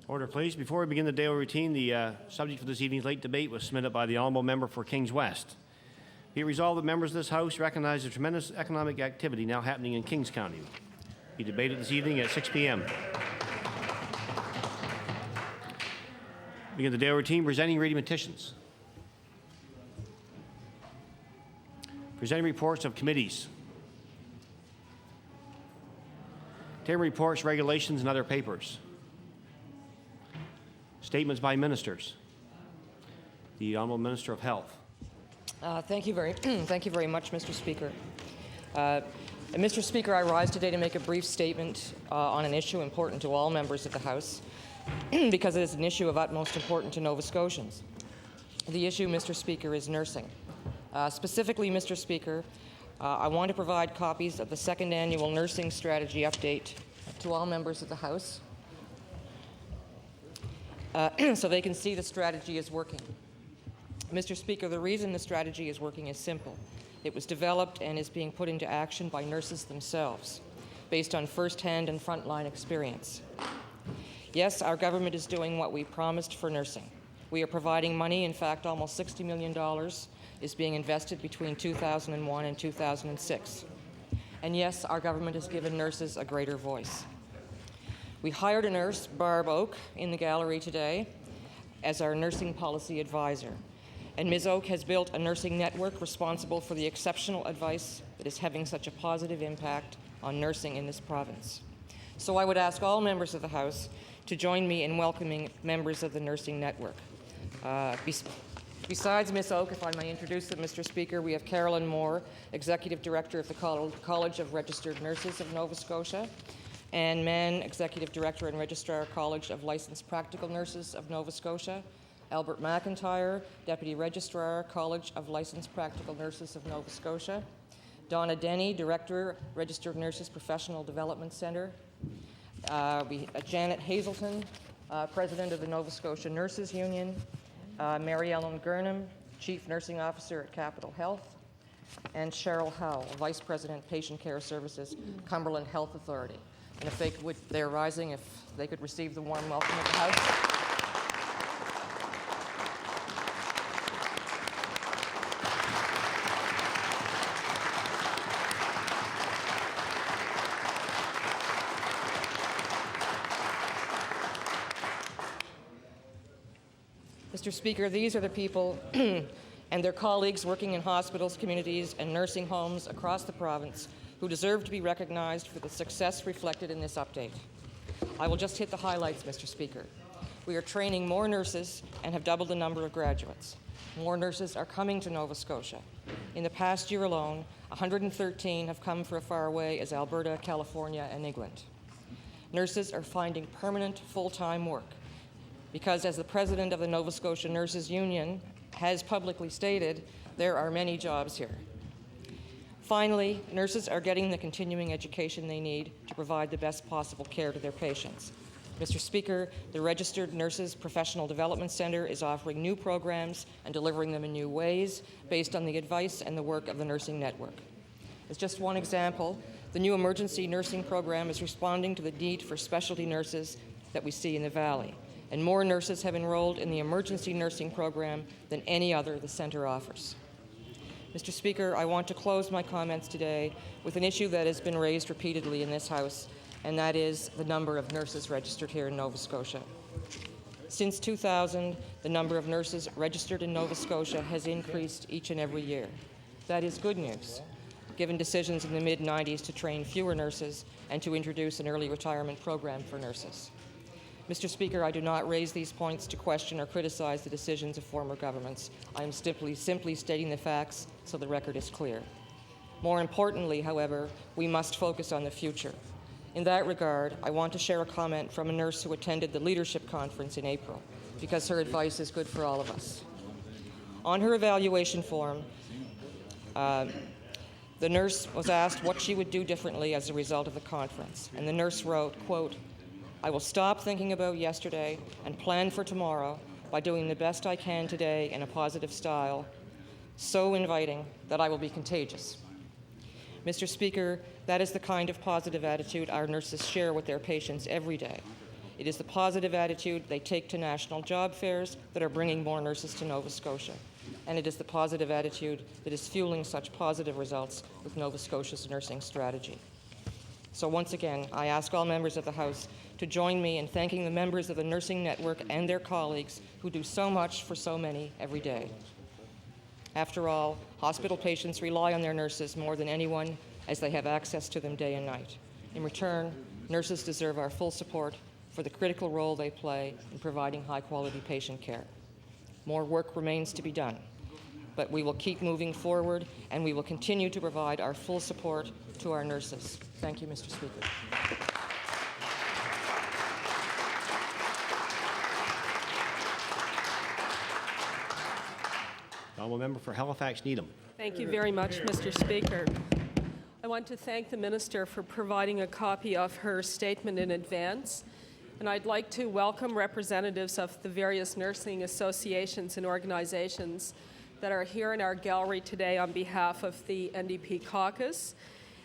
Order, please. Before we begin the daily routine, the subject for this evening's late debate was submitted by the Honourable Member for Kings West. Be it resolved that members of this House recognize the tremendous economic activity now happening in Kings County. Be debated this evening at 6 p.m. Begin the daily routine presenting reading petitions. Presenting reports of committees. Taking reports, regulations, and other papers. Statements by ministers. The Honourable Minister of Health. Thank you very much, Mr. Speaker. Mr. Speaker, I rise today to make a brief statement on an issue important to all members of the House because it is an issue of utmost importance to Nova Scotians. The issue, Mr. Speaker, is nursing. Specifically, Mr. Speaker, I want to provide copies of the second annual nursing strategy update to all members of the House so they can see the strategy is working. Mr. Speaker, the reason the strategy is working is simple. It was developed and is being put into action by nurses themselves, based on first-hand and frontline experience. Yes, our government is doing what we promised for nursing. We are providing money. In fact, almost $60 million is being invested between 2001 and 2006. And yes, our government has given nurses a greater voice. We hired a nurse, Barb Oak, in the gallery today as our nursing policy advisor. And Ms. Oak has built a nursing network responsible for the exceptional advice that is having such a positive impact on nursing in this province. So I would ask all members of the House to join me in welcoming members of the nursing network. Besides Ms. Oak, if I may introduce them, Mr. Speaker, we have Carolyn Moore, Executive Director of the College of Registered Nurses of Nova Scotia, Anne Mann, Executive Director and Registrar, College of Licensed Practical Nurses of Nova Scotia, Albert McIntyre, Deputy Registrar, College of Licensed Practical Nurses of Nova Scotia, Donna Denny, Director, Registered Nurses Professional Development Centre, Janet Hazelton, President of the Nova Scotia Nurses Union, Mary Ellen Gurnham, Chief Nursing Officer at Capital Health, and Cheryl Howell, Vice President, Patient Care Services, Cumberland Health Authority. And if they're rising, if they could receive the warm welcome of the House. Mr. Speaker, these are the people and their colleagues working in hospitals, communities, and nursing homes across the province who deserve to be recognized for the success reflected in this update. I will just hit the highlights, Mr. Speaker. We are training more nurses and have doubled the number of graduates. More nurses are coming to Nova Scotia. In the past year alone, 113 have come from as far away as Alberta, California, and England. Nurses are finding permanent full-time work because, as the President of the Nova Scotia Nurses Union has publicly stated, there are many jobs here. Finally, nurses are getting the continuing education they need to provide the best possible care to their patients. Mr. Speaker, the Registered Nurses Professional Development Centre is offering new programs and delivering them in new ways based on the advice and the work of the Nursing Network. As just one example, the new emergency nursing program is responding to the need for specialty nurses that we see in the Valley, and more nurses have enrolled in the emergency nursing program than any other the centre offers. Mr. Speaker, I want to close my comments today with an issue that has been raised repeatedly in this House, and that is the number of nurses registered here in Nova Scotia. Since 2000, the number of nurses registered in Nova Scotia has increased each and every year. That is good news, given decisions in the mid-90s to train fewer nurses and to introduce an early retirement program for nurses. Mr. Speaker, I do not raise these points to question or criticize the decisions of former governments. I am simply stating the facts so the record is clear. More importantly, however, we must focus on the future. In that regard, I want to share a comment from a nurse who attended the leadership conference in April, because her advice is good for all of us. On her evaluation form, the nurse was asked what she would do differently as a result of the conference, and the nurse wrote, quote, "I will stop thinking about yesterday and plan for tomorrow by doing the best I can today in a positive style, so inviting that I will be contagious." Mr. Speaker, that is the kind of positive attitude our nurses share with their patients every day. It is the positive attitude they take to national job fairs that are bringing more nurses to Nova Scotia. And it is the positive attitude that is fueling such positive results with Nova Scotia's nursing strategy. So once again, I ask all members of the House to join me in thanking the members of the Nursing Network and their colleagues who do so much for so many every day. After all, hospital patients rely on their nurses more than anyone, as they have access to them day and night. In return, nurses deserve our full support for the critical role they play in providing high-quality patient care. More work remains to be done, but we will keep moving forward, and we will continue to provide our full support to our nurses. Thank you, Mr. Speaker. The honourable member for Halifax Needham. Thank you very much, Mr. Speaker. I want to thank the Minister for providing a copy of her statement in advance, and I'd like to welcome representatives of the various nursing associations and organizations that are here in our gallery today on behalf of the NDP caucus.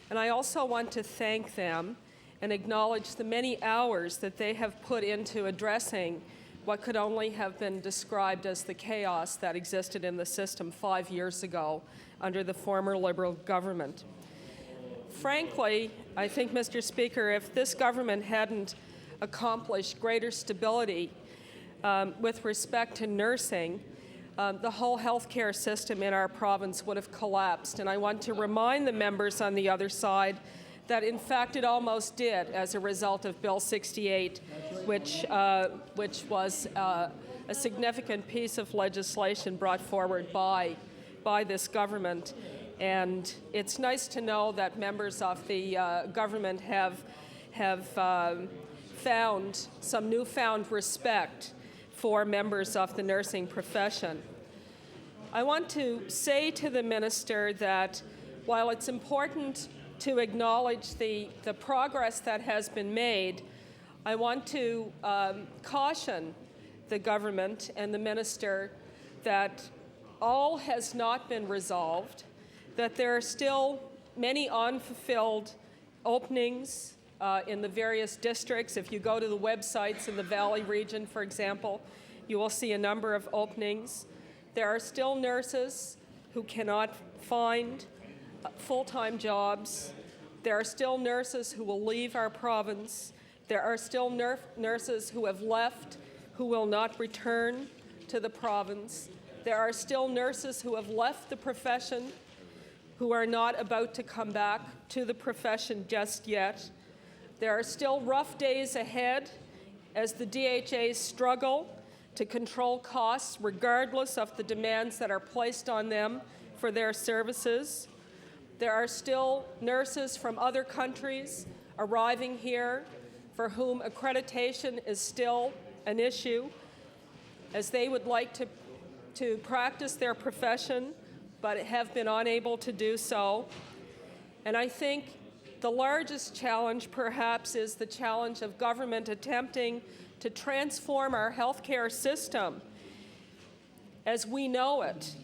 And I also want to thank them and acknowledge the many hours that they have put into addressing what could only have been described as the chaos that existed in the system 5 years ago under the former Liberal government. Frankly, I think, Mr. Speaker, if this government hadn't accomplished greater stability with respect to nursing, the whole healthcare system in our province would have collapsed. And I want to remind the members on the other side that, in fact, it almost did as a result of Bill 68, which was a significant piece of legislation brought forward by this government. And it's nice to know that members of the government have found some newfound respect for members of the nursing profession. I want to say to the Minister that while it's important to acknowledge the progress that has been made, I want to caution the government and the Minister that all has not been resolved, that there are still many unfulfilled openings in the various districts. If you go to the websites in the Valley region, for example, you will see a number of openings. There are still nurses who cannot find full-time jobs. There are still nurses who will leave our province. There are still nurses who have left who will not return to the province. There are still nurses who have left the profession who are not about to come back to the profession just yet. There are still rough days ahead as the DHAs struggle to control costs regardless of the demands that are placed on them for their services. There are still nurses from other countries arriving here for whom accreditation is still an issue, as they would like to practice their profession but have been unable to do so. And I think the largest challenge perhaps is the challenge of government attempting to transform our healthcare system as we know it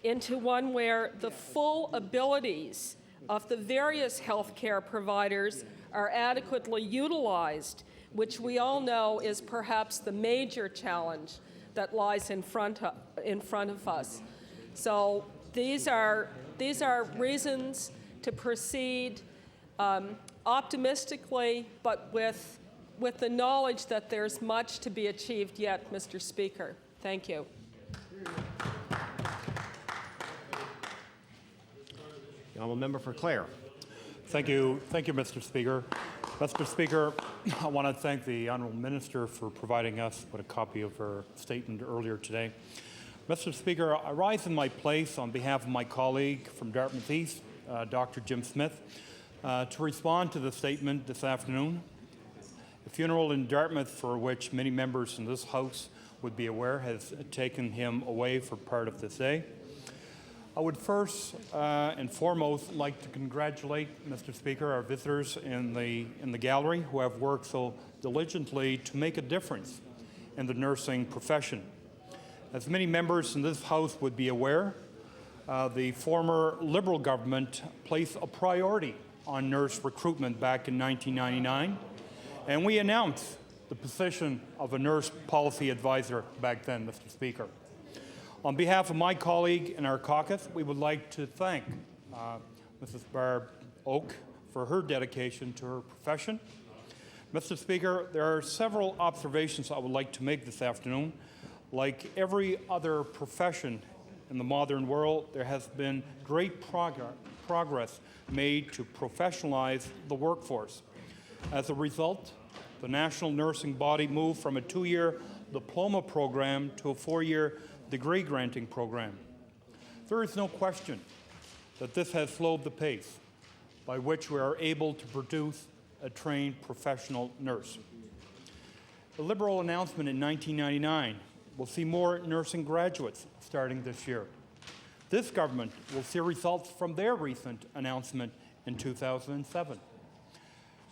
into one where the full abilities of the various healthcare providers are adequately utilized, which we all know is perhaps the major challenge that lies in front of us. So these are reasons to proceed optimistically, but with the knowledge that there's much to be achieved yet, Mr. Speaker. Thank you. The honourable member for Clare. Thank you, Mr. Speaker. Mr. Speaker, I want to thank the Honourable Minister for providing us with a copy of her statement earlier today. Mr. Speaker, I rise in my place on behalf of my colleague from Dartmouth East, Dr. Jim Smith, to respond to the statement this afternoon. The funeral in Dartmouth, for which many members in this House would be aware, has taken him away for part of this day. I would first and foremost like to congratulate, Mr. Speaker, our visitors in the gallery who have worked so diligently to make a difference in the nursing profession. As many members in this House would be aware, the former Liberal government placed a priority on nurse recruitment back in 1999, and we announced the position of a nurse policy advisor back then, Mr. Speaker. On behalf of my colleague in our caucus, we would like to thank Mrs. Barb Oak for her dedication to her profession. Mr. Speaker, there are several observations I would like to make this afternoon. Like every other profession in the modern world, there has been great progress made to professionalize the workforce. As a result, the national nursing body moved from a 2-year diploma program to a 4-year degree granting program. There is no question that this has slowed the pace by which we are able to produce a trained professional nurse. The Liberal announcement in 1999 will see more nursing graduates starting this year. This government will see results from their recent announcement in 2007.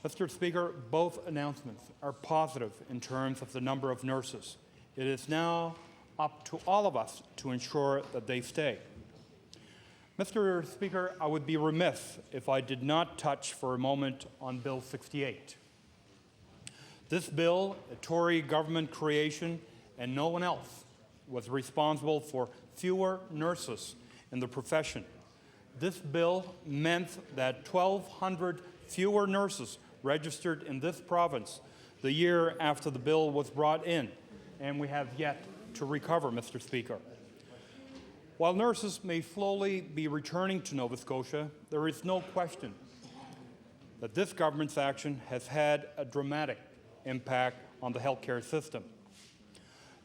Mr. Speaker, both announcements are positive in terms of the number of nurses. It is now up to all of us to ensure that they stay. Mr. Speaker, I would be remiss if I did not touch for a moment on Bill 68. This bill, a Tory government creation, and no one else was responsible for fewer nurses in the profession. This bill meant that 1,200 fewer nurses registered in this province the year after the bill was brought in, and we have yet to recover, Mr. Speaker. While nurses may slowly be returning to Nova Scotia, there is no question that this government's action has had a dramatic impact on the healthcare system.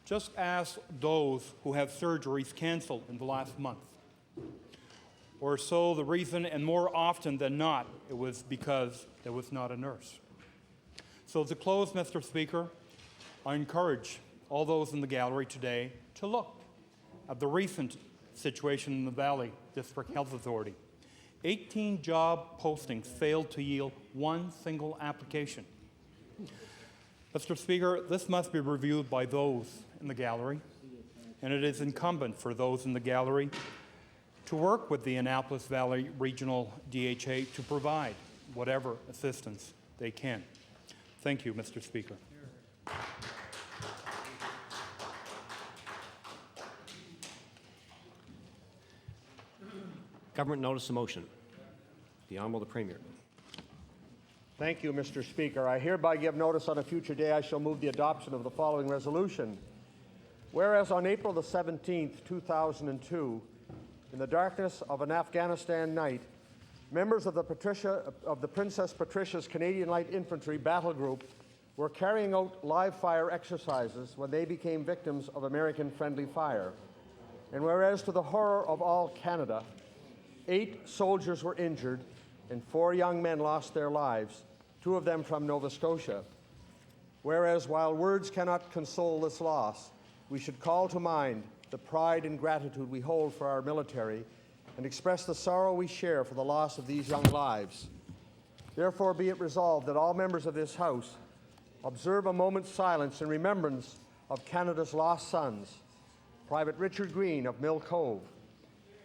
Just ask those who have surgeries canceled in the last month. Or so the reason, and more often than not, it was because there was not a nurse. So to close, Mr. Speaker, I encourage all those in the gallery today to look at the recent situation in the Valley District Health Authority. 18 job postings failed to yield one single application. Mr. Speaker, this must be reviewed by those in the gallery, and it is incumbent for those in the gallery to work with the Annapolis Valley Regional DHA to provide whatever assistance they can. Thank you, Mr. Speaker. Government notice of motion. The Honourable the Premier. Thank you, Mr. Speaker. I hereby give notice on a future day I shall move the adoption of the following resolution. Whereas on April the 17th, 2002, in the darkness of an Afghanistan night, members of the Princess Patricia's Canadian Light Infantry Battle Group were carrying out live fire exercises when they became victims of American friendly fire. And whereas to the horror of all Canada, 8 soldiers were injured and 4 young men lost their lives, 2 of them from Nova Scotia. Whereas while words cannot console this loss, we should call to mind the pride and gratitude we hold for our military and express the sorrow we share for the loss of these young lives. Therefore, be it resolved that all members of this House observe a moment's silence in remembrance of Canada's lost sons, Private Richard Green of Mill Cove,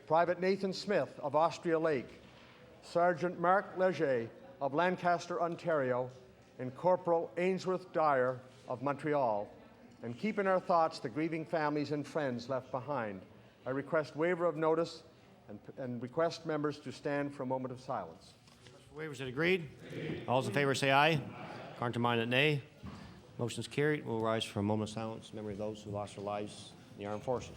Private Nathan Smith of Austria Lake, Sergeant Mark Leger of Lancaster, Ontario, and Corporal Ainsworth Dyer of Montreal, and keep in our thoughts the grieving families and friends left behind. I request waiver of notice and request members to stand for a moment of silence. Waivers that agreed? All those in favor say aye. Contrary minded, nay. Motion is carried. We'll rise for a moment of silence in memory of those who lost their lives in the armed forces.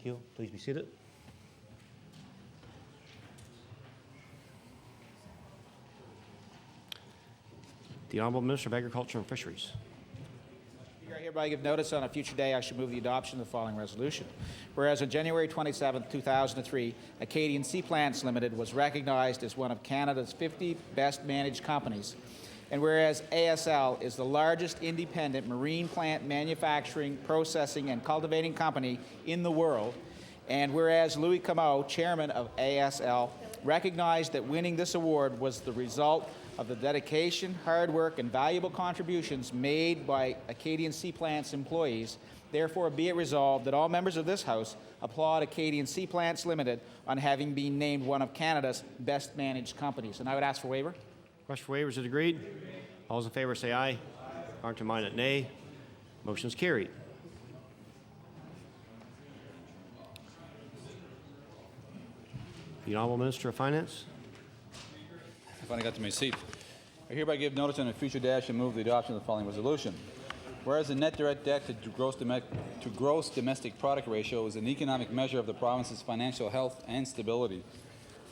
Thank you. Please be seated. The Honourable Minister of Agriculture and Fisheries. Speaker, I hereby give notice on a future day I shall move the adoption of the following resolution. Whereas on January 27, 2003, Acadian Sea Plants Limited was recognized as one of Canada's 50 best managed companies, and whereas ASL is the largest independent marine plant manufacturing, processing, and cultivating company in the world, and whereas Louis Camau, chairman of ASL, recognized that winning this award was the result of the dedication, hard work, and valuable contributions made by Acadian Sea Plants employees, therefore be it resolved that all members of this House applaud Acadian Sea Plants Limited on having been named one of Canada's best managed companies. And I would ask for waiver. Question for waivers is agreed. All those in favor say aye. Contrary-minded, nay. Motion is carried. The Honourable Minister of Finance. I finally got to my seat. I hereby give notice on a future day I shall move the adoption of the following resolution. Whereas the net direct debt to gross domestic product ratio is an economic measure of the province's financial health and stability,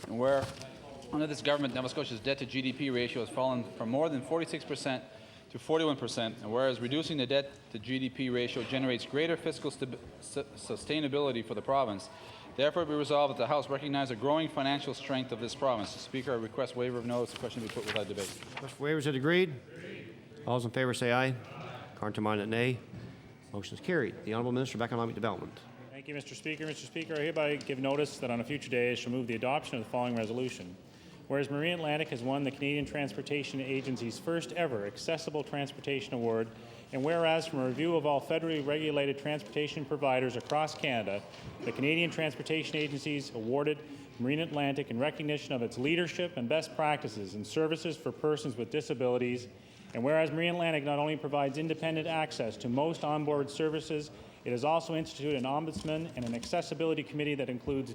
and where under this government, Nova Scotia's debt to GDP ratio has fallen from more than 46% to 41%, and whereas reducing the debt to GDP ratio generates greater fiscal sustainability for the province, therefore be resolved that the House recognize the growing financial strength of this province. Speaker, I request waiver of notice. The question be put without debate. Question for waivers is agreed. All those in favor say aye. Contrary-minded, nay. Motion is carried. The Honourable Minister of Economic Development. Thank you, Mr. Speaker. Mr. Speaker, I hereby give notice that on a future day I shall move the adoption of the following resolution. Whereas Marine Atlantic has won the Canadian Transportation Agency's first ever Accessible Transportation Award, and whereas from a review of all federally regulated transportation providers across Canada, the Canadian Transportation Agencies awarded Marine Atlantic in recognition of its leadership and best practices in services for persons with disabilities, and whereas Marine Atlantic not only provides independent access to most onboard services, it has also instituted an ombudsman and an accessibility committee that includes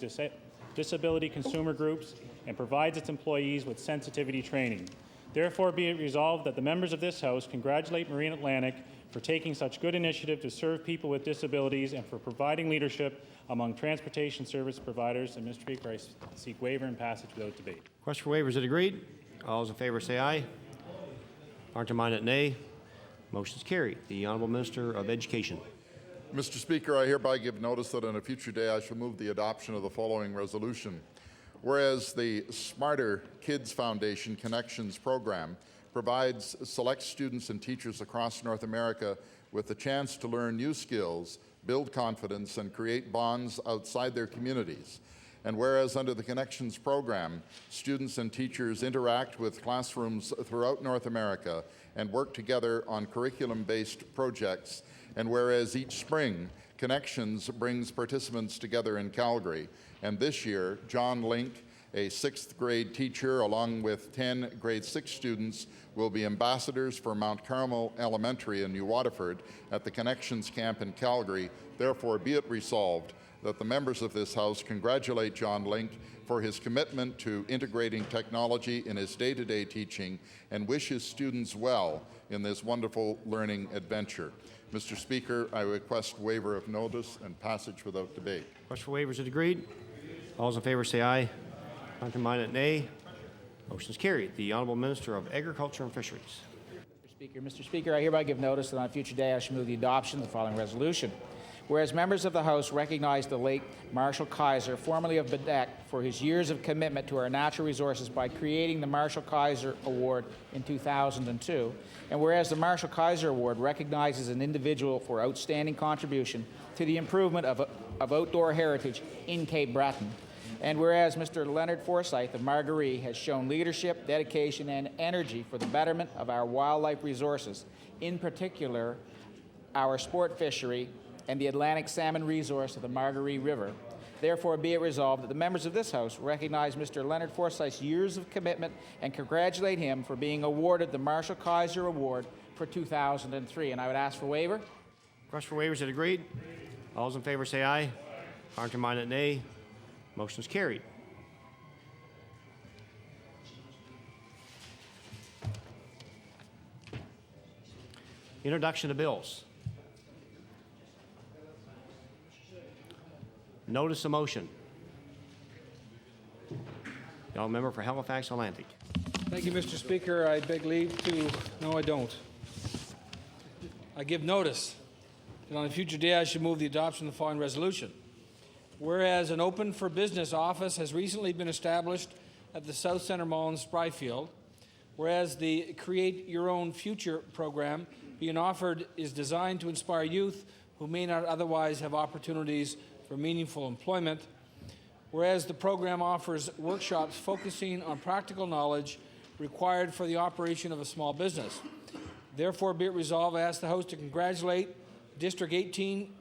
disability consumer groups and provides its employees with sensitivity training. Therefore, be it resolved that the members of this House congratulate Marine Atlantic for taking such good initiative to serve people with disabilities and for providing leadership among transportation service providers. And Mr. Speaker, I seek waiver and passage without debate. Question for waivers is agreed. All those in favor say aye. Contrary-minded, nay. Motion is carried. The Honourable Minister of Education. Mr. Speaker, I hereby give notice that on a future day I shall move the adoption of the following resolution. Whereas the Smarter Kids Foundation Connections program provides select students and teachers across North America with the chance to learn new skills, build confidence, and create bonds outside their communities. And whereas under the Connections program, students and teachers interact with classrooms throughout North America and work together on curriculum-based projects, and whereas each spring, Connections brings participants together in Calgary, and this year, John Link, a 6th grade teacher, along with 10 grade 6 students, will be ambassadors for Mount Carmel Elementary in New Waterford at the Connections Camp in Calgary. Therefore, be it resolved that the members of this House congratulate John Link for his commitment to integrating technology in his day-to-day teaching and wish his students well in this wonderful learning adventure. Mr. Speaker, I request waiver of notice and passage without debate. Question for waivers is agreed. All those in favor say aye. Contrary-minded, nay. Motion is carried. The Honourable Minister of Agriculture and Fisheries. Mr. Speaker, I hereby give notice that on a future day I shall move the adoption of the following resolution. Whereas members of the House recognize the late Marshall Kaiser, formerly of Bedeck, for his years of commitment to our natural resources by creating the Marshall Kaiser Award in 2002, and whereas the Marshall Kaiser Award recognizes an individual for outstanding contribution to the improvement of outdoor heritage in Cape Breton, and whereas Mr. Leonard Forsyth of Margaree has shown leadership, dedication, and energy for the betterment of our wildlife resources, in particular our sport fishery and the Atlantic salmon resource of the Margaree River. Therefore, be it resolved that the members of this House recognize Mr. Leonard Forsyth's years of commitment and congratulate him for being awarded the Marshall Kaiser Award for 2003. And I would ask for waiver. Question for waivers is agreed. All those in favor say aye. Contrary-minded, nay. Motion is carried. Introduction of bills. notice the motion. The honourable member for Halifax Atlantic. Thank you, Mr. Speaker. I beg leave to, no, I don't. I give notice that on a future day I should move the adoption of the following resolution. Whereas an open for business office has recently been established at the South Centre Mall in Spryfield, whereas the Create Your Own Future program being offered is designed to inspire youth who may not otherwise have opportunities for meaningful employment, whereas the program offers workshops focusing on practical knowledge required for the operation of a small business. Therefore, be it resolved, I ask the House to congratulate District 18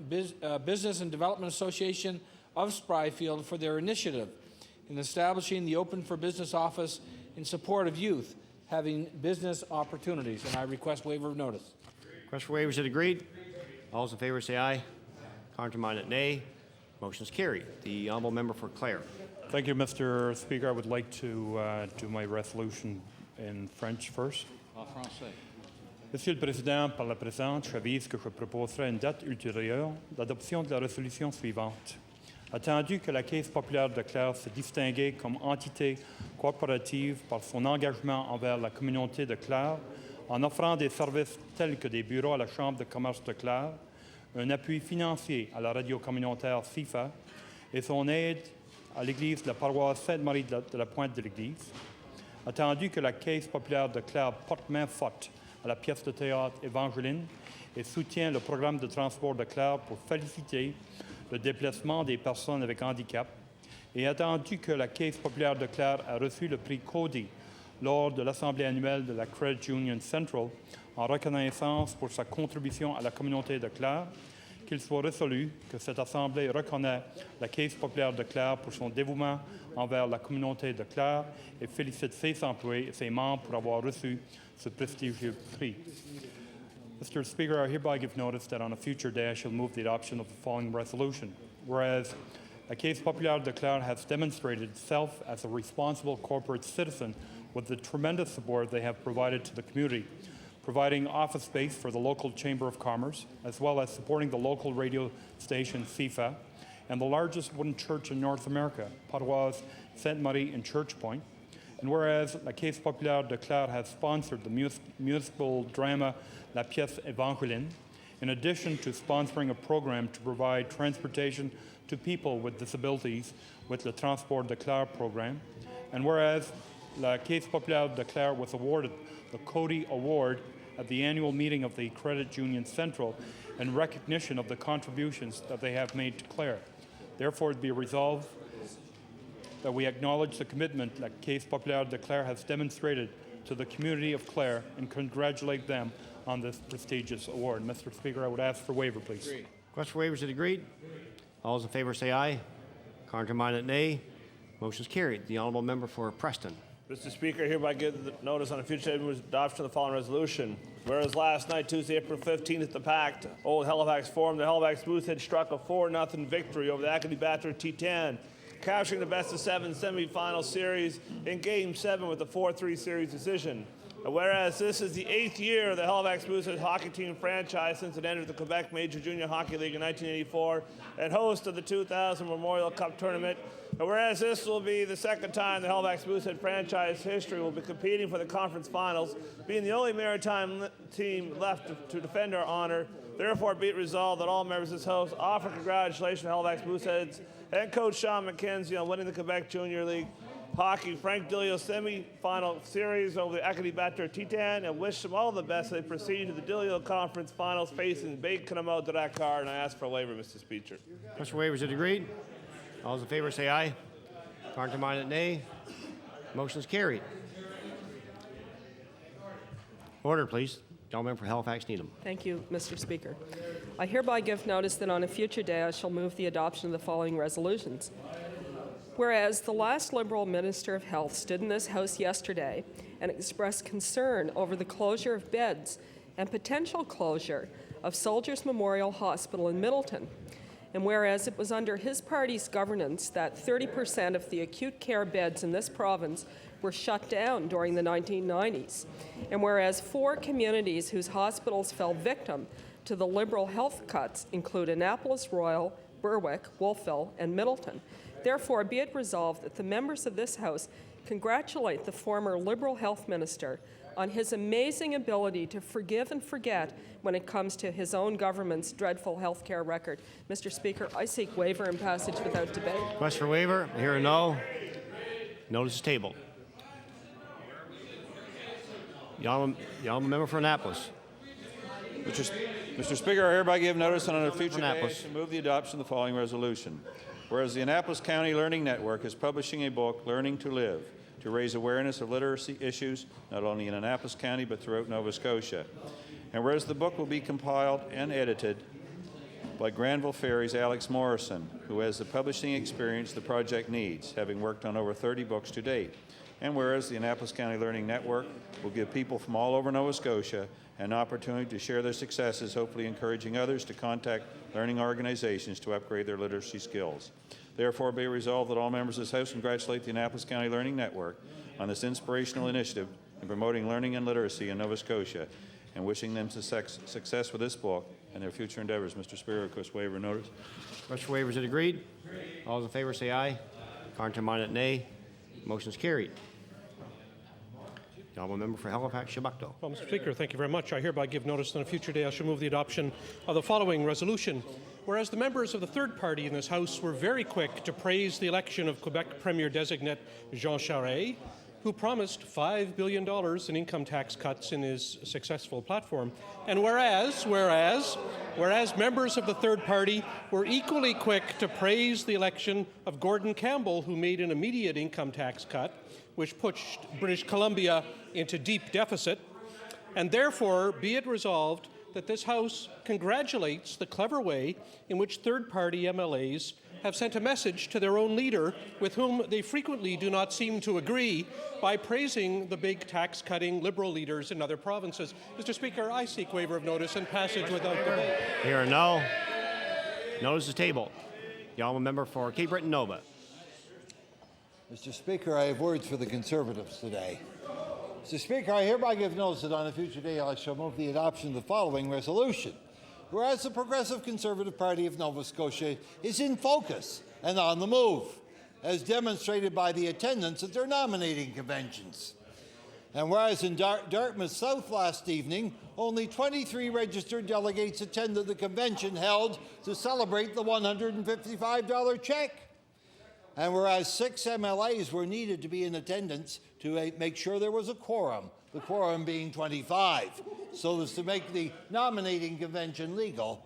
Business and Development Association of Spryfield for their initiative in establishing the Open for Business office in support of youth having business opportunities, and I request waiver of notice. Request for waivers is agreed. All those in favor say aye. Contrary-minded, nay. Motion is carried. The honourable member for Clare. Thank you, Mr. Speaker. I would like to do my resolution in French first. En français. Monsieur le Président, par la présente, j'avise que je proposerai une date ultérieure d'adoption de la résolution suivante. Attendu que la Caisse populaire de Clare se distinguait comme entité coopérative par son engagement envers la communauté de Clare, en offrant des services tels que des bureaux à la Chambre de commerce de Clare, un appui financier à la radio communautaire FIFA et son aide à l'Église de la paroisse Sainte-Marie de la Pointe de l'Église. Attendu que la Caisse populaire de Clare porte main forte à la pièce de théâtre Évangeline et soutient le programme de transport de Clare pour faciliter le déplacement des personnes avec handicap, et attendu que la Caisse populaire de Clare a reçu le prix Cody lors de l'Assemblée annuelle de la Credit Union Central en reconnaissance pour sa contribution à la communauté de Clare, qu'il soit résolu que cette Assemblée reconnaît la Caisse populaire de Clare pour son dévouement envers la communauté de Clare et félicite ses employés et ses membres pour avoir reçu ce prestigieux prix. Mr. Speaker, I hereby give notice that on a future day I shall move the adoption of the following resolution. Whereas la Caisse populaire de Clare has demonstrated itself as a responsible corporate citizen with the tremendous support they have provided to the community, providing office space for the local Chamber of Commerce, as well as supporting the local radio station FIFA, and the largest wooden church in North America, Paroisse Sainte-Marie in Church Point. And whereas la Caisse populaire de Clare has sponsored the musical drama La Pièce Évangeline, in addition to sponsoring a program to provide transportation to people with disabilities with Le Transport de Clare program. And whereas la Caisse populaire de Clare was awarded the Cody Award at the annual meeting of the Credit Union Central in recognition of the contributions that they have made to Clare. Therefore, it be resolved that we acknowledge the commitment that Caisse populaire de Clare has demonstrated to the community of Clare and congratulate them on this prestigious award. Mr. Speaker, I would ask for waiver, please. Request for waivers is agreed. All those in favor say aye. Contrary-minded, nay. Motion is carried. The honourable member for Preston. Mr. Speaker, I hereby give the notice on a future day adoption of the following resolution. Whereas last night, Tuesday, April 15th, at the packed Old Halifax Forum, the Halifax Blues had struck a 4-0 victory over the Acadie Bachelor T10, capturing the best-of-7 semifinal series in Game 7 with a 4-3 series decision. Whereas this is the 8th year of the Halifax Blues hockey team franchise since it entered the Quebec Major Junior Hockey League in 1984 and host of the 2000 Memorial Cup Tournament. And whereas this will be the second time the Halifax Blues franchise history will be competing for the conference finals, being the only maritime team left to defend our honor, therefore be it resolved that all members of this House offer congratulations to Halifax Blues heads and Coach Sean McKenzie on winning the Quebec Junior League Hockey Frank Dilio semi-final series over the Acadie Bachelor T10 and wish them all the best as they proceed to the Dilio Conference Finals facing Bay-Canamo Dakar, and I ask for a waiver, Mr. Speaker. Request for waivers is agreed. All those in favor say aye. Contrary-minded, nay. Motion is carried. Order, please. Gentleman for Halifax Needham. Thank you, Mr. Speaker. I hereby give notice that on a future day I shall move the adoption of the following resolutions. Whereas the last Liberal Minister of Health stood in this House yesterday and expressed concern over the closure of beds and potential closure of Soldiers Memorial Hospital in Middleton, and whereas it was under his party's governance that 30% of the acute care beds in this province were shut down during the 1990s, and whereas 4 communities whose hospitals fell victim to the Liberal health cuts include Annapolis Royal, Berwick, Wolfville, and Middleton. Therefore, be it resolved that the members of this House congratulate the former Liberal Health Minister on his amazing ability to forgive and forget when it comes to his own government's dreadful health care record. Mr. Speaker, I seek waiver and passage without debate. Request for waiver. I hear a no. Notice is tabled. The honourable member for Annapolis. Mr. Speaker, I hereby give notice on a future day Annapolis. to move the adoption of the following resolution. Whereas the Annapolis County Learning Network is publishing a book, Learning to Live, to raise awareness of literacy issues not only in Annapolis County but throughout Nova Scotia. And whereas the book will be compiled and edited by Granville Ferry's Alex Morrison, who has the publishing experience the project needs, having worked on over 30 books to date. And whereas the Annapolis County Learning Network will give people from all over Nova Scotia an opportunity to share their successes, hopefully encouraging others to contact learning organizations to upgrade their literacy skills. Therefore, be resolved that all members of this House congratulate the Annapolis County Learning Network on this inspirational initiative in promoting learning and literacy in Nova Scotia, and wishing them success with this book and their future endeavors. Mr. Speaker, request waiver notice. Request for waiver is it agreed? All those in favor say aye. Contrary-minded, nay. Motion is carried. The honourable member for Halifax, Chebucto. Well, Mr. Speaker, thank you very much. I hereby give notice that on a future day I shall move the adoption of the following resolution. Whereas the members of the third party in this House were very quick to praise the election of Quebec Premier-designate Jean Charest, who promised $5 billion in income tax cuts in his successful platform. And whereas members of the third party were equally quick to praise the election of Gordon Campbell, who made an immediate income tax cut, which pushed British Columbia into deep deficit. And therefore, be it resolved that this House congratulates the clever way in which third-party MLAs have sent a message to their own leader, with whom they frequently do not seem to agree, by praising the big tax-cutting Liberal leaders in other provinces. Mr. Speaker, I seek waiver of notice and passage without debate. Here or no. Notice is tabled. The honourable member for Cape Breton Nova. Mr. Speaker, I have words for the Conservatives today. Mr. Speaker, I hereby give notice that on a future day I shall move the adoption of the following resolution. Whereas the Progressive Conservative Party of Nova Scotia is in focus and on the move, as demonstrated by the attendance at their nominating conventions. And whereas in Dartmouth South last evening, only 23 registered delegates attended the convention held to celebrate the $155 check. And whereas 6 MLAs were needed to be in attendance to make sure there was a quorum, the quorum being 25, so as to make the nominating convention legal,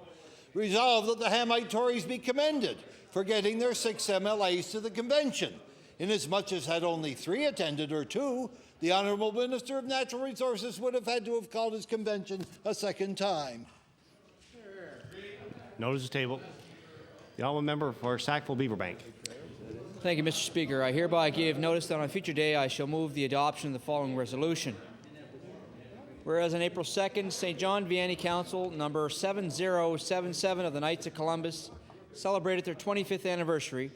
resolved that the Hamite Tories be commended for getting their 6 MLAs to the convention. Inasmuch as had only 3 attended or 2, the Honourable Minister of Natural Resources would have had to have called his convention a second time. Notice is tabled. The honourable member for Sackville-Beaverbank. Thank you, Mr. Speaker. I hereby give notice that on a future day I shall move the adoption of the following resolution. Whereas on April 2nd, St. John Vianney Council number 7077 of the Knights of Columbus celebrated their 25th anniversary,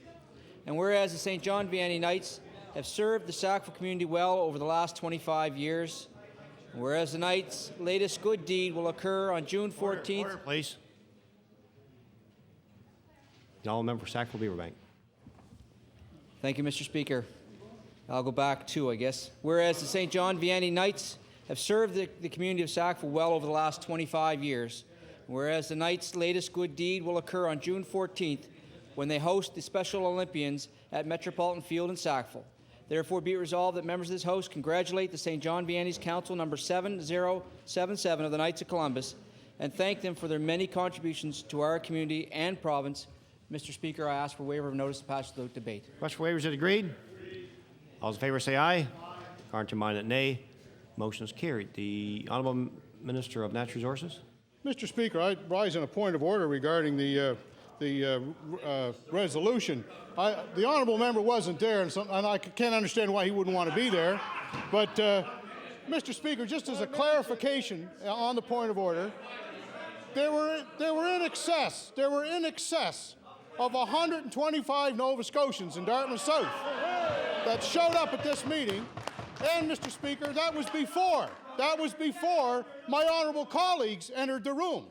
and whereas the St. John Vianney Knights have served the Sackville community well over the last 25 years, and whereas the Knights' latest good deed will occur on June 14th. Order, please. The honourable member for Sackville-Beaverbank. Thank you, Mr. Speaker. I'll go back 2, I guess. Whereas the St. John Vianney Knights have served the community of Sackville well over the last 25 years, whereas the Knights' latest good deed will occur on June 14th when they host the Special Olympians at Metropolitan Field in Sackville. Therefore, be it resolved that members of this House congratulate the St. John Vianney's Council number 7077 of the Knights of Columbus and thank them for their many contributions to our community and province. Mr. Speaker, I ask for waiver of notice to pass without debate. Request for waiver is it agreed? All those in favor say aye. Contrary-minded, nay. Motion is carried. The honourable Minister of Natural Resources. Mr. Speaker, I rise on a point of order regarding the resolution. The honourable member wasn't there, and I can't understand why he wouldn't want to be there. But, Mr. Speaker, just as a clarification on the point of order, there were in excess of 125 Nova Scotians in Dartmouth South that showed up at this meeting, and, Mr. Speaker, that was before my honourable colleagues entered the room.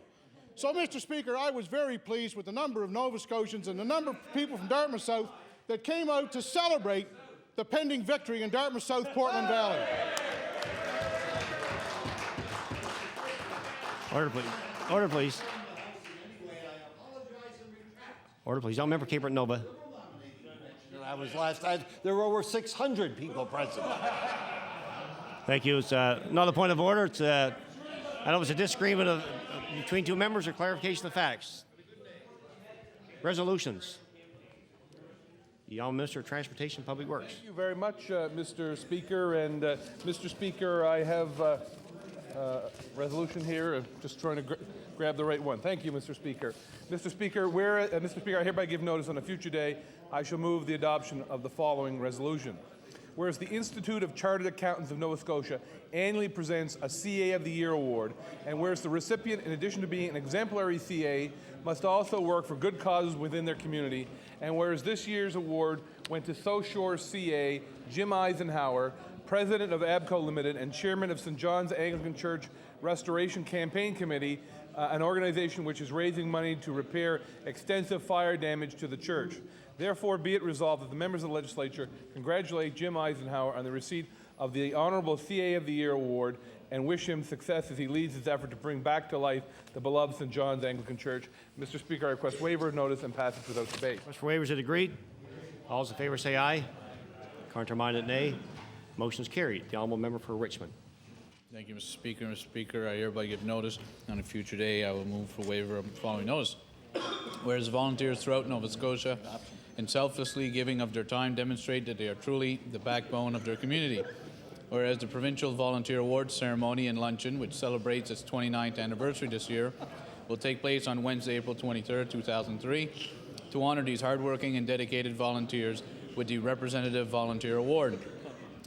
So, Mr. Speaker, I was very pleased with the number of Nova Scotians and the number of people from Dartmouth South that came out to celebrate the pending victory in Dartmouth South, Portland Valley. Order, please. Order, please. Order, please. Don't member Cape Breton Nova. That was last night. There were over 600 people present. Thank you. It's another point of order. It's I don't know if it's a disagreement between two members or clarification of facts. Resolutions. The Honourable Minister of Transportation and Public Works. Thank you very much, Mr. Speaker. And Mr. Speaker, I have a resolution here. I'm just trying to grab the right one. Thank you, Mr. Speaker. Mr. Speaker, Mr. Speaker, I hereby give notice on a future day. I shall move the adoption of the following resolution. Whereas the Institute of Chartered Accountants of Nova Scotia annually presents a CA of the Year award, and whereas the recipient, in addition to being an exemplary CA, must also work for good causes within their community, and whereas this year's award went to South Shore CA Jim Eisenhower, President of ABCO Limited and Chairman of St. John's Anglican Church Restoration Campaign Committee, an organization which is raising money to repair extensive fire damage to the church. Therefore, be it resolved that the members of the legislature congratulate Jim Eisenhower on the receipt of the Honorable CA of the Year award and wish him success as he leads his effort to bring back to life the beloved St. John's Anglican Church. Mr. Speaker, I request waiver of notice and passage without debate. Request for waivers is agreed. All those in favor say aye. Counter-minded, nay. Motion is carried. The Honourable Member for Richmond. Thank you, Mr. Speaker. Mr. Speaker, I hereby give notice on a future day. I will move for waiver of the following notice. Whereas volunteers throughout Nova Scotia and selflessly giving of their time demonstrate that they are truly the backbone of their community. Whereas the Provincial Volunteer Awards Ceremony and Luncheon, which celebrates its 29th anniversary this year, will take place on Wednesday, April 23, 2003, to honor these hardworking and dedicated volunteers with the Representative Volunteer Award.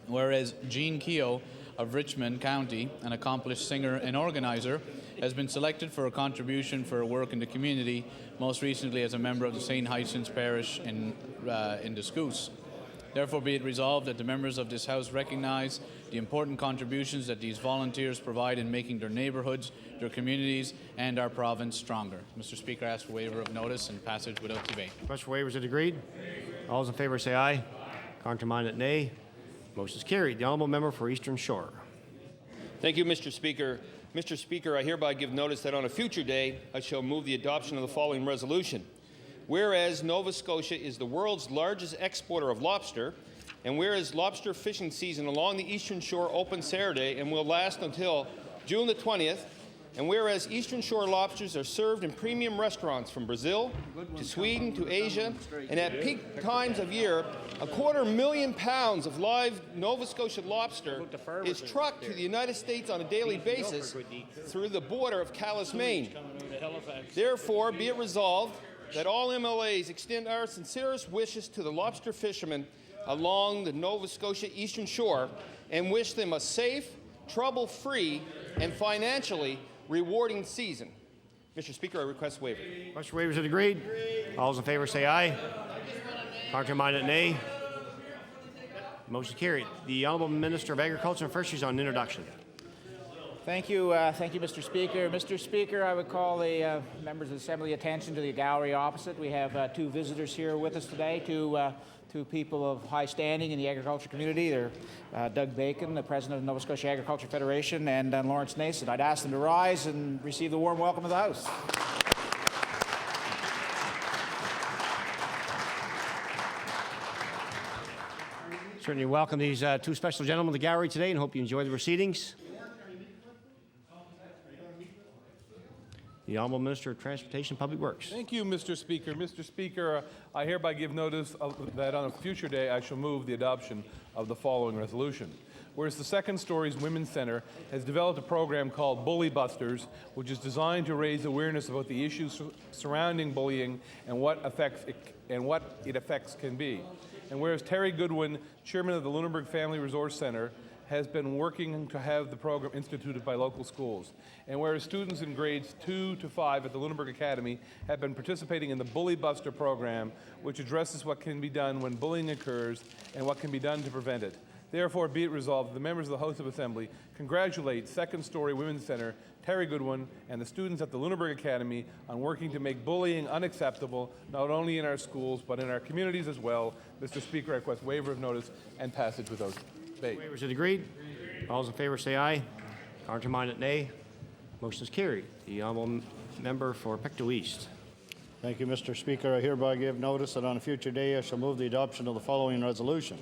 Whereas Jean Keogh of Richmond County, an accomplished singer and organizer, has been selected for a contribution for her work in the community, most recently as a member of the St. Hyacinth's Parish in the Scouse. Therefore, be it resolved that the members of this House recognize the important contributions that these volunteers provide in making their neighbourhoods, their communities, and our province stronger. Mr. Speaker, I ask for waiver of notice and passage without debate. Request for waivers is agreed. All those in favor say aye. Counter-minded, nay. Motion is carried. The Honourable Member for Eastern Shore. Thank you, Mr. Speaker. Mr. Speaker, I hereby give notice that on a future day I shall move the adoption of the following resolution. Whereas Nova Scotia is the world's largest exporter of lobster, and whereas lobster fishing season along the Eastern Shore opens Saturday and will last until June the 20th, and whereas Eastern Shore lobsters are served in premium restaurants from Brazil to Sweden to Asia, and at peak times of year, 250,000 pounds of live Nova Scotia lobster is trucked to the United States on a daily basis through the border of Calais, Maine. Therefore, be it resolved that all MLAs extend our sincerest wishes to the lobster fishermen along the Nova Scotia Eastern Shore and wish them a safe, trouble-free, and financially rewarding season. Mr. Speaker, I request waiver. Request for waivers is agreed. All those in favor say aye. Counter-minded, nay. Motion carried. The Honourable Minister of Agriculture and Fisheries on introduction. Thank you, Mr. Speaker. Mr. Speaker, I would call the members of the Assembly attention to the gallery opposite. We have two visitors here with us today, two people of high standing in the agriculture community. They're Doug Bacon, the President of the Nova Scotia Agriculture Federation, and Lawrence Nason. I'd ask them to rise and receive the warm welcome of the House. Certainly welcome these two special gentlemen to the gallery today and hope you enjoy the proceedings. The Honourable Minister of Transportation and Public Works. Thank you, Mr. Speaker. Mr. Speaker, I hereby give notice that on a future day I shall move the adoption of the following resolution. Whereas the Second Stories Women's Centre has developed a program called Bully Busters, which is designed to raise awareness about the issues surrounding bullying and what it affects can be. And whereas Terry Goodwin, Chairman of the Lunenburg Family Resource Centre, has been working to have the program instituted by local schools. And whereas students in grades 2 to 5 at the Lunenburg Academy have been participating in the Bully Buster program, which addresses what can be done when bullying occurs and what can be done to prevent it. Therefore, be it resolved that the members of the House of Assembly congratulate Second Story Women's Centre, Terry Goodwin, and the students at the Lunenburg Academy on working to make bullying unacceptable, not only in our schools, but in our communities as well. Mr. Speaker, I request waiver of notice and passage without debate. Waivers are agreed. All those in favor say aye. Counterminded, nay. Motion is carried. The honourable member for Pictou East. Thank you, Mr. Speaker. I hereby give notice that on a future day I shall move the adoption of the following resolution.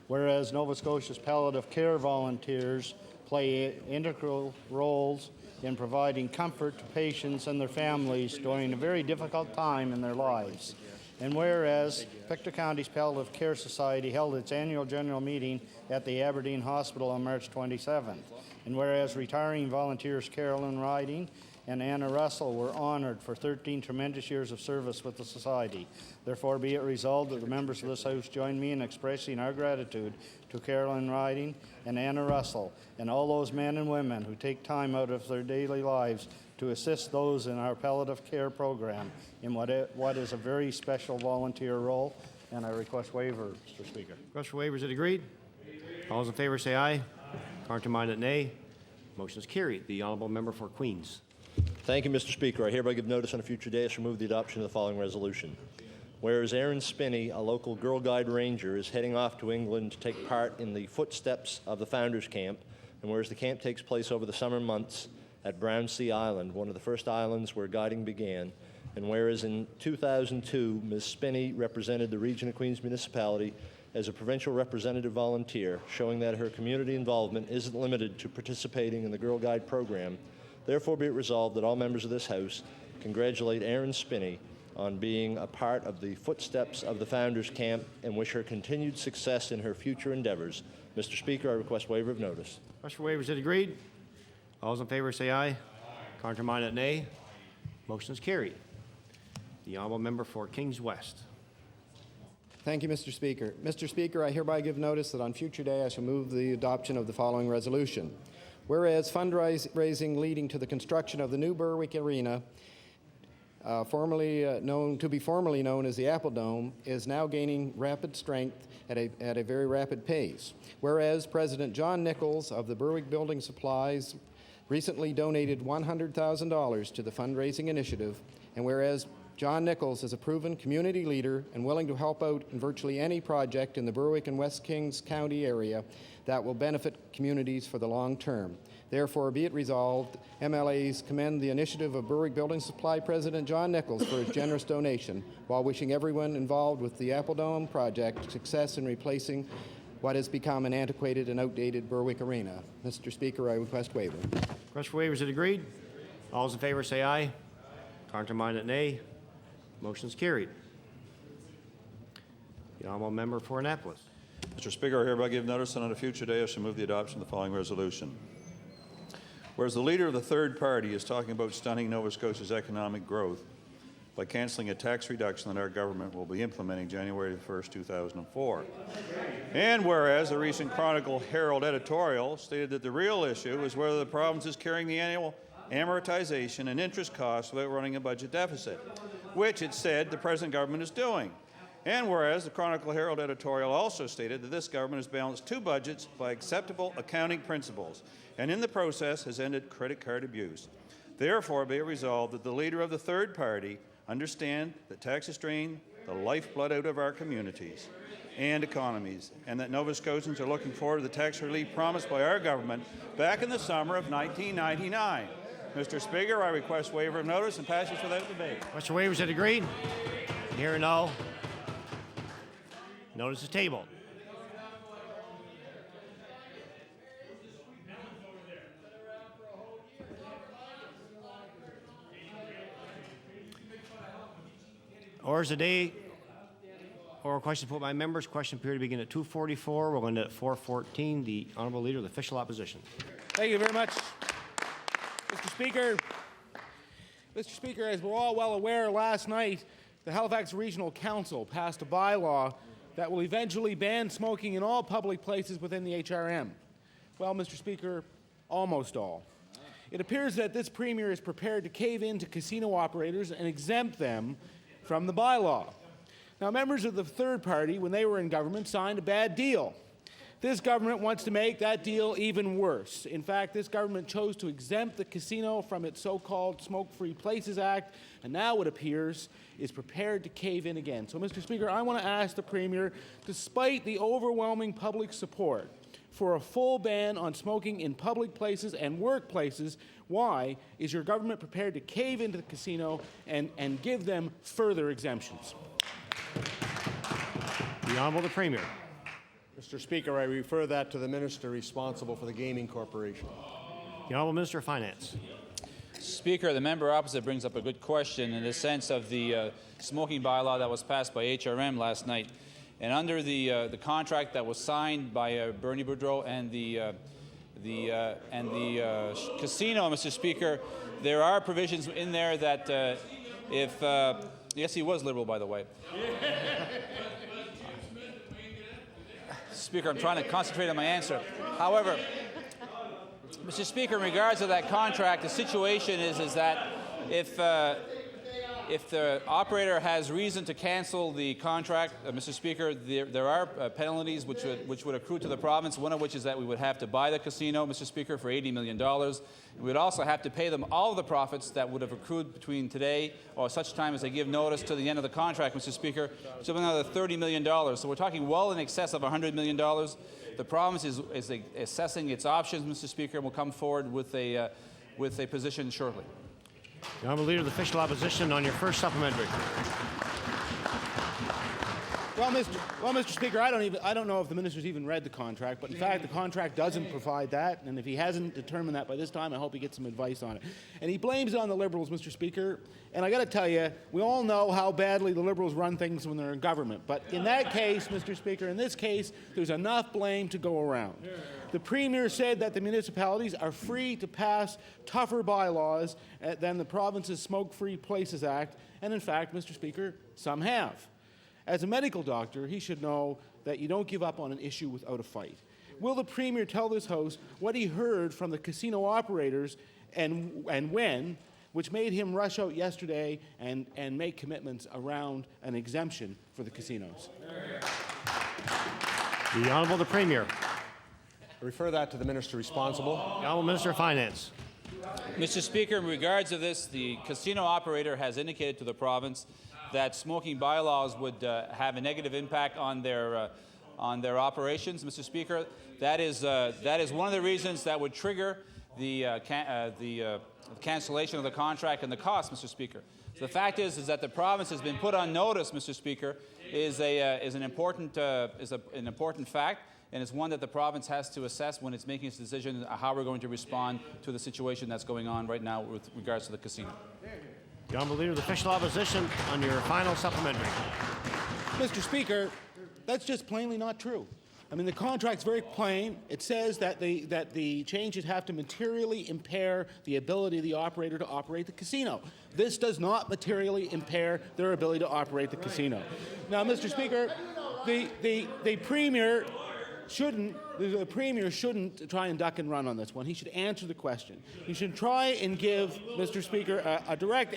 Whereas Nova Scotia's palliative care volunteers play integral roles in providing comfort to patients and their families during a very difficult time in their lives. And whereas Pictou County's Palliative Care Society held its annual general meeting at the Aberdeen Hospital on March 27th. And whereas retiring volunteers Carolyn Riding and Anna Russell were honored for 13 tremendous years of service with the Society. Therefore, be it resolved that the members of this House join me in expressing our gratitude to Carolyn Riding and Anna Russell and all those men and women who take time out of their daily lives to assist those in our palliative care program in what is a very special volunteer role. And I request waiver, Mr. Speaker. Request for waivers, is it agreed? All those in favor say aye. Counterminded, nay. Motion is carried. The honourable member for Queens. Thank you, Mr. Speaker. I hereby give notice on a future day to remove the adoption of the following resolution. Whereas Erin Spinney, a local Girl Guide ranger, is heading off to England to take part in the footsteps of the Founders Camp, and whereas the camp takes place over the summer months at Brownsea Island, one of the first islands where guiding began, and whereas in 2002, Ms. Spinney represented the Region of Queens Municipality as a provincial representative volunteer, showing that her community involvement isn't limited to participating in the Girl Guide program. Therefore, be it resolved that all members of this House congratulate Erin Spinney on being a part of the footsteps of the Founders Camp and wish her continued success in her future endeavors. Mr. Speaker, I request waiver of notice. Request for waivers, is it agreed? All those in favor say aye. Counterminded, nay. Motion is carried. The honourable member for Kings West. Thank you, Mr. Speaker. Mr. Speaker, I hereby give notice that on future day I shall move the adoption of the following resolution. Whereas fundraising leading to the construction of the new Berwick Arena, formerly known as the Apple Dome, is now gaining rapid strength at a very rapid pace. Whereas President John Nichols of the Berwick Building Supplies recently donated $100,000 to the fundraising initiative, and whereas John Nichols is a proven community leader and willing to help out in virtually any project in the Berwick and West Kings County area that will benefit communities for the long term. Therefore, be it resolved, MLAs commend the initiative of Berwick Building Supply President John Nichols for his generous donation, while wishing everyone involved with the Apple Dome project success in replacing what has become an antiquated and outdated Berwick Arena. Mr. Speaker, I request waiver. Request for waivers, is it agreed? All those in favor say aye. Counterminded, nay. Motion is carried. The honourable member for Annapolis. Mr. Speaker, I hereby give notice that on a future day I shall move the adoption of the following resolution. Whereas the leader of the third party is talking about stunning Nova Scotia's economic growth by cancelling a tax reduction that our government will be implementing January 1st, 2004. And whereas a recent Chronicle Herald editorial stated that the real issue is whether the province is carrying the annual amortization and interest costs without running a budget deficit, which it said the present government is doing. And whereas the Chronicle Herald editorial also stated that this government has balanced two budgets by acceptable accounting principles, and in the process has ended credit card abuse. Therefore, be it resolved that the leader of the third party understand that taxes drain the lifeblood out of our communities and economies, and that Nova Scotians are looking forward to the tax relief promised by our government back in the summer of 1999. Mr. Speaker, I request waiver of notice and passage without debate. Request for waivers, is it agreed? Hearing no. Notice is tabled. Orders of the day. Oral questions put by members. Question period begin at 2:44. We'll end at 4:14. The honourable leader of the official opposition. Thank you very much, Mr. Speaker. Mr. Speaker, as we're all well aware, last night the Halifax Regional Council passed a bylaw that will eventually ban smoking in all public places within the HRM. Well, Mr. Speaker, almost all. It appears that this Premier is prepared to cave in to casino operators and exempt them from the bylaw. Now, members of the third party, when they were in government, signed a bad deal. This government wants to make that deal even worse. In fact, this government chose to exempt the casino from its so-called Smoke-Free Places Act, and now it appears is prepared to cave in again. So, Mr. Speaker, I want to ask the Premier, despite the overwhelming public support for a full ban on smoking in public places and workplaces, why is your government prepared to cave into the casino and give them further exemptions? The Honourable the Premier. Mr. Speaker, I refer that to the minister responsible for the Gaming Corporation. The Honourable Minister of Finance. Speaker, the member opposite brings up a good question in the sense of the smoking bylaw that was passed by HRM last night. And under the contract that was signed by Bernie Boudreau and the casino, Mr. Speaker, there are provisions in there that if yes, he was Liberal, by the way. Speaker, I'm trying to concentrate on my answer. However, Mr. Speaker, in regards to that contract, the situation is that if the operator has reason to cancel the contract, Mr. Speaker, there are penalties which would accrue to the province, one of which is that we would have to buy the casino, Mr. Speaker, for $80 million. We would also have to pay them all of the profits that would have accrued between today or such time as they give notice to the end of the contract, Mr. Speaker, which is another $30 million. So we're talking well in excess of $100 million. The province is assessing its options, Mr. Speaker, and will come forward with a position shortly. The Honourable Leader of the Official Opposition on your first supplementary. Well, Mr. Speaker, I don't know if the minister's even read the contract, but in fact, the contract doesn't provide that, and if he hasn't determined that by this time, I hope he gets some advice on it. And he blames it on the Liberals, Mr. Speaker, and I got to tell you, we all know how badly the Liberals run things when they're in government, but in that case, Mr. Speaker, in this case, there's enough blame to go around. The Premier said that the municipalities are free to pass tougher bylaws than the province's Smoke-Free Places Act, and in fact, Mr. Speaker, some have. As a medical doctor, he should know that you don't give up on an issue without a fight. Will the Premier tell this House what he heard from the casino operators and when, which made him rush out yesterday and make commitments around an exemption for the casinos? The Honourable the Premier. I refer that to the minister responsible. The Honourable Minister of Finance. Mr. Speaker, in regards to this, the casino operator has indicated to the province that smoking bylaws would have a negative impact on their operations. Mr. Speaker, that is one of the reasons that would trigger the cancellation of the contract and the cost, Mr. Speaker. So the fact is that the province has been put on notice, Mr. Speaker, is an important fact, and it's one that the province has to assess when it's making its decision how we're going to respond to the situation that's going on right now with regards to the casino. The Honourable Leader of the Official Opposition on your final supplementary. Mr. Speaker, that's just plainly not true. I mean, the contract's very plain. It says that the changes have to materially impair the ability of the operator to operate the casino. This does not materially impair their ability to operate the casino. Now, Mr. Speaker, the Premier shouldn't try and duck and run on this one. He should answer the question. He should try and give, Mr. Speaker, a direct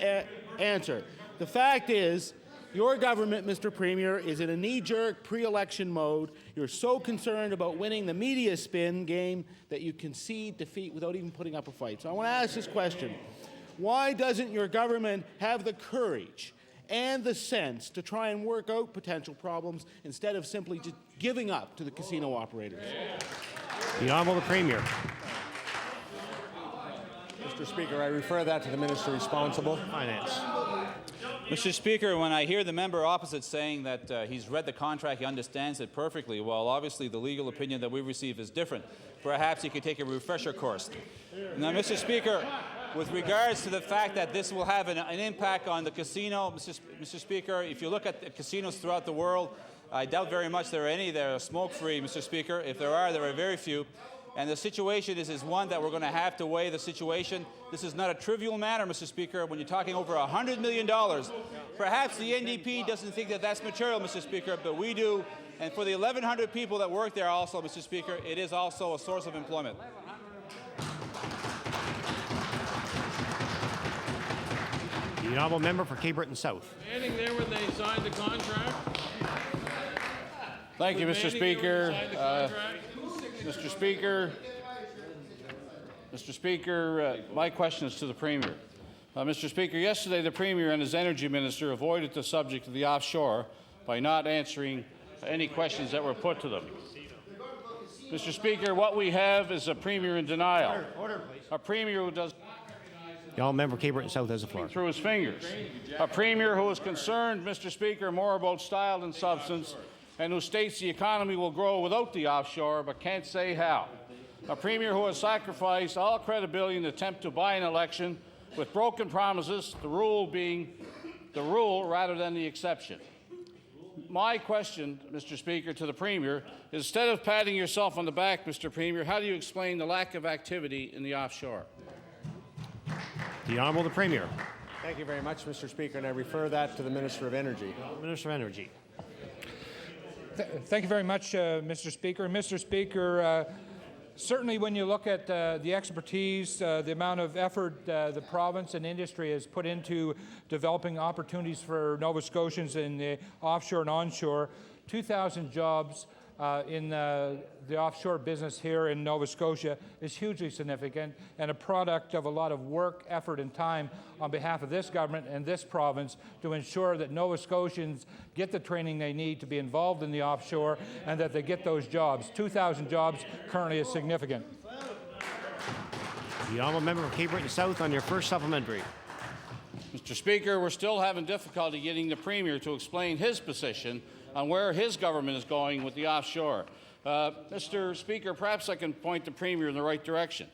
answer. The fact is, your government, Mr. Premier, is in a knee-jerk pre-election mode. You're so concerned about winning the media spin game that you concede defeat without even putting up a fight. So I want to ask this question. Why doesn't your government have the courage and the sense to try and work out potential problems instead of simply just giving up to the casino operators? The Honourable the Premier. Mr. Speaker, I refer that to the minister responsible. Finance. Mr. Speaker, when I hear the member opposite saying that he's read the contract, he understands it perfectly, well, obviously the legal opinion that we receive is different. Perhaps he could take a refresher course. Now, Mr. Speaker, with regards to the fact that this will have an impact on the casino, Mr. Speaker, if you look at the casinos throughout the world, I doubt very much there are any that are smoke-free, Mr. Speaker. If there are very few. And the situation is one that we're going to have to weigh the situation. This is not a trivial matter, Mr. Speaker, when you're talking over $100 million. Perhaps the NDP doesn't think that that's material, Mr. Speaker, but we do. And for the 1,100 people that work there also, Mr. Speaker, it is also a source of employment. The Honourable Member for Cape Breton South. Standing there when they signed the contract. Thank you, Mr. Speaker. Mr. Speaker, my question is to the Premier. Mr. Speaker, yesterday the Premier and his Energy Minister avoided the subject of the offshore by not answering any questions that were put to them. Mr. Speaker, what we have is a Premier in denial. Order, please. A Premier who does The Honourable Member Cape Breton South has the floor. through his fingers. A Premier who is concerned, Mr. Speaker, more about style than substance, and who states the economy will grow without the offshore, but can't say how. A Premier who has sacrificed all credibility in an attempt to buy an election with broken promises, the rule being the rule rather than the exception. My question, Mr. Speaker, to the Premier is, instead of patting yourself on the back, Mr. Premier, how do you explain the lack of activity in the offshore? The Honourable the Premier. Thank you very much, Mr. Speaker, and I refer that to the Minister of Energy. Minister of Energy. Thank you very much, Mr. Speaker. Mr. Speaker, certainly when you look at the expertise, the amount of effort the province and industry has put into developing opportunities for Nova Scotians in the offshore and onshore, 2,000 jobs in the offshore business here in Nova Scotia is hugely significant and a product of a lot of work, effort, and time on behalf of this government and this province to ensure that Nova Scotians get the training they need to be involved in the offshore and that they get those jobs. 2,000 jobs currently is significant. The Honourable Member for Cape Breton South on your first supplementary. Mr. Speaker, we're still having difficulty getting the Premier to explain his position on where his government is going with the offshore. Mr. Speaker, perhaps I can point the Premier in the right direction.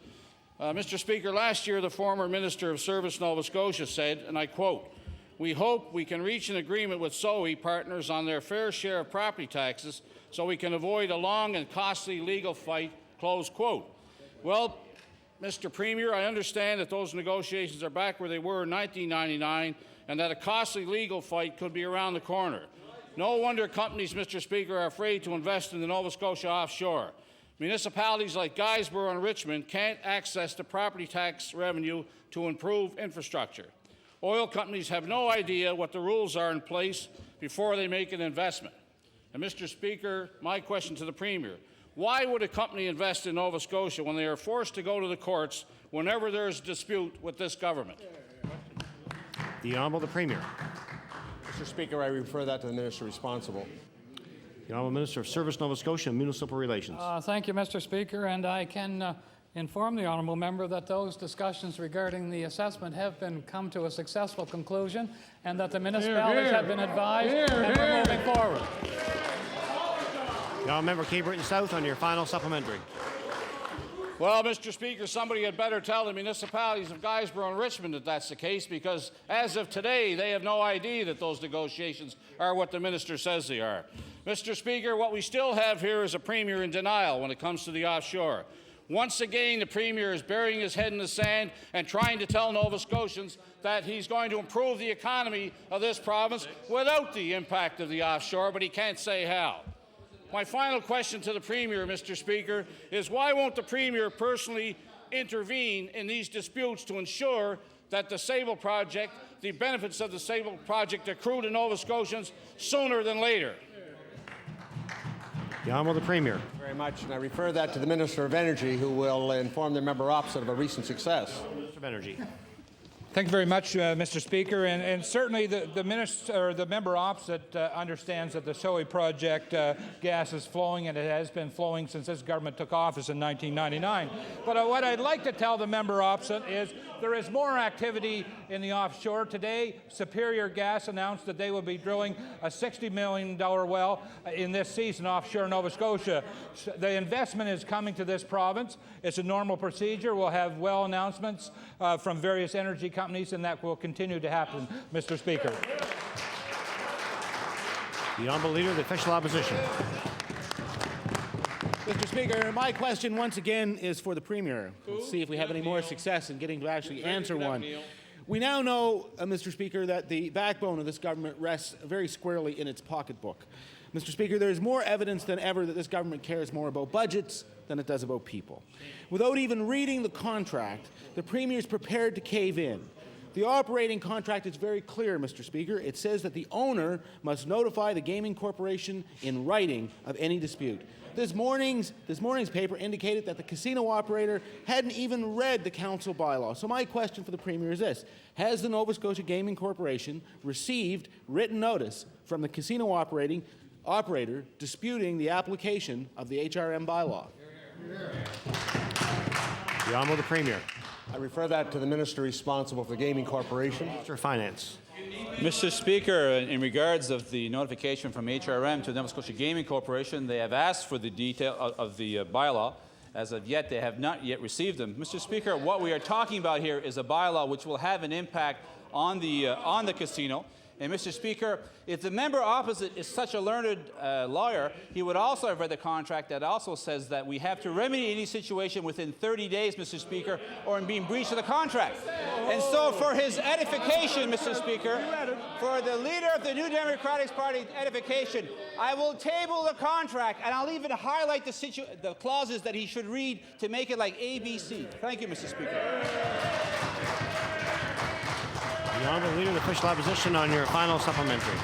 Mr. Speaker, last year the former Minister of Service Nova Scotia said, and I quote, "We hope we can reach an agreement with SOE partners on their fair share of property taxes so we can avoid a long and costly legal fight," close quote. Well, Mr. Premier, I understand that those negotiations are back where they were in 1999 and that a costly legal fight could be around the corner. No wonder companies, Mr. Speaker, are afraid to invest in the Nova Scotia offshore. Municipalities like Guysborough and Richmond can't access the property tax revenue to improve infrastructure. Oil companies have no idea what the rules are in place before they make an investment. And Mr. Speaker, my question to the Premier, why would a company invest in Nova Scotia when they are forced to go to the courts whenever there is a dispute with this government? The Honourable the Premier. Mr. Speaker, I refer that to the Minister responsible. The Honourable Minister of Service Nova Scotia and Municipal Relations. Thank you, Mr. Speaker, and I can inform the honourable member that those discussions regarding the assessment have come to a successful conclusion and that the municipalities have been advised and we're moving forward. The Honourable Member Cape Breton South on your final supplementary. Well, Mr. Speaker, somebody had better tell the municipalities of Guysborough and Richmond that that's the case, because as of today, they have no idea that those negotiations are what the minister says they are. Mr. Speaker, what we still have here is a Premier in denial when it comes to the offshore. Once again, the Premier is burying his head in the sand and trying to tell Nova Scotians that he's going to improve the economy of this province without the impact of the offshore, but he can't say how. My final question to the Premier, Mr. Speaker, is why won't the Premier personally intervene in these disputes to ensure that the Sable project, the benefits of the Sable project accrue to Nova Scotians sooner than later? The Honourable the Premier. Thank you very much, and I refer that to the Minister of Energy, who will inform the member opposite of a recent success. Minister of Energy. Thank you very much, Mr. Speaker, and certainly the minister, or the member opposite understands that the SOE project gas is flowing, and it has been flowing since this government took office in 1999. But what I'd like to tell the member opposite is there is more activity in the offshore. Today, Superior Gas announced that they will be drilling a $60 million well in this season offshore Nova Scotia. The investment is coming to this province. It's a normal procedure. We'll have well announcements from various energy companies, and that will continue to happen, Mr. Speaker. The Honourable Leader of the Official Opposition. Mr. Speaker, my question once again is for the Premier. We'll see if we have any more success in getting to actually answer one. We now know, Mr. Speaker, that the backbone of this government rests very squarely in its pocketbook. Mr. Speaker, there is more evidence than ever that this government cares more about budgets than it does about people. Without even reading the contract, the Premier is prepared to cave in. The operating contract is very clear, Mr. Speaker. It says that the owner must notify the gaming corporation in writing of any dispute. This morning's paper indicated that the casino operator hadn't even read the council bylaw. So my question for the Premier is this: has the Nova Scotia Gaming Corporation received written notice from the casino operator disputing the application of the HRM bylaw? The Honourable the Premier. I refer that to the Minister responsible for the Gaming Corporation. Minister of Finance. Mr. Speaker, in regards of the notification from HRM to the Nova Scotia Gaming Corporation, they have asked for the detail of the bylaw. As of yet, they have not yet received them. Mr. Speaker, what we are talking about here is a bylaw which will have an impact on the casino. And Mr. Speaker, if the member opposite is such a learned lawyer, he would also have read the contract that also says that we have to remedy any situation within 30 days, Mr. Speaker, or in being breach of the contract. And so for his edification, Mr. Speaker, for the leader of the New Democratic Party edification, I will table the contract, and I'll even highlight the clauses that he should read to make it like ABC. Thank you, Mr. Speaker. The Honourable Leader of the Official Opposition on your final supplementary.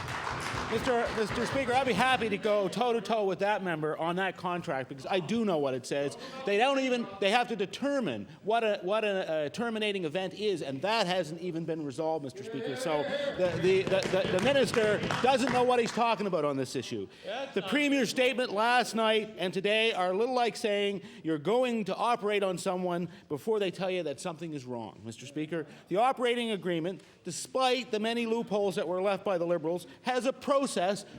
Mr. Speaker, I'd be happy to go toe-to-toe with that member on that contract because I do know what it says. They have to determine what a terminating event is, and that hasn't even been resolved, Mr. Speaker. So the Minister doesn't know what he's talking about on this issue. The Premier's statement last night and today are a little like saying you're going to operate on someone before they tell you that something is wrong, Mr. Speaker. The operating agreement, despite the many loopholes that were left by the Liberals, has a process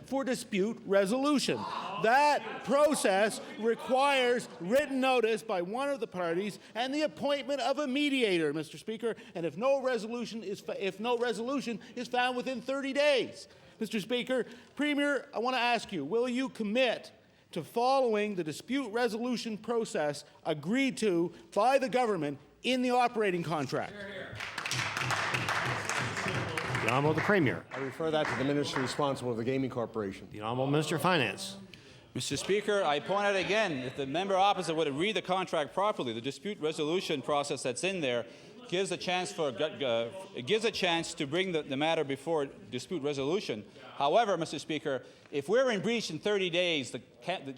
for dispute resolution. That process requires written notice by one of the parties and the appointment of a mediator, Mr. Speaker, and if no resolution is found within 30 days. Mr. Speaker, Premier, I want to ask you, will you commit to following the dispute resolution process agreed to by the government in the operating contract? The Honourable the Premier. I refer that to the Minister responsible for the Gaming Corporation. The Honourable Minister of Finance. Mr. Speaker, I point out again, if the member opposite would read the contract properly, the dispute resolution process that's in there gives a chance to bring the matter before dispute resolution. However, Mr. Speaker, if we're in breach in 30 days,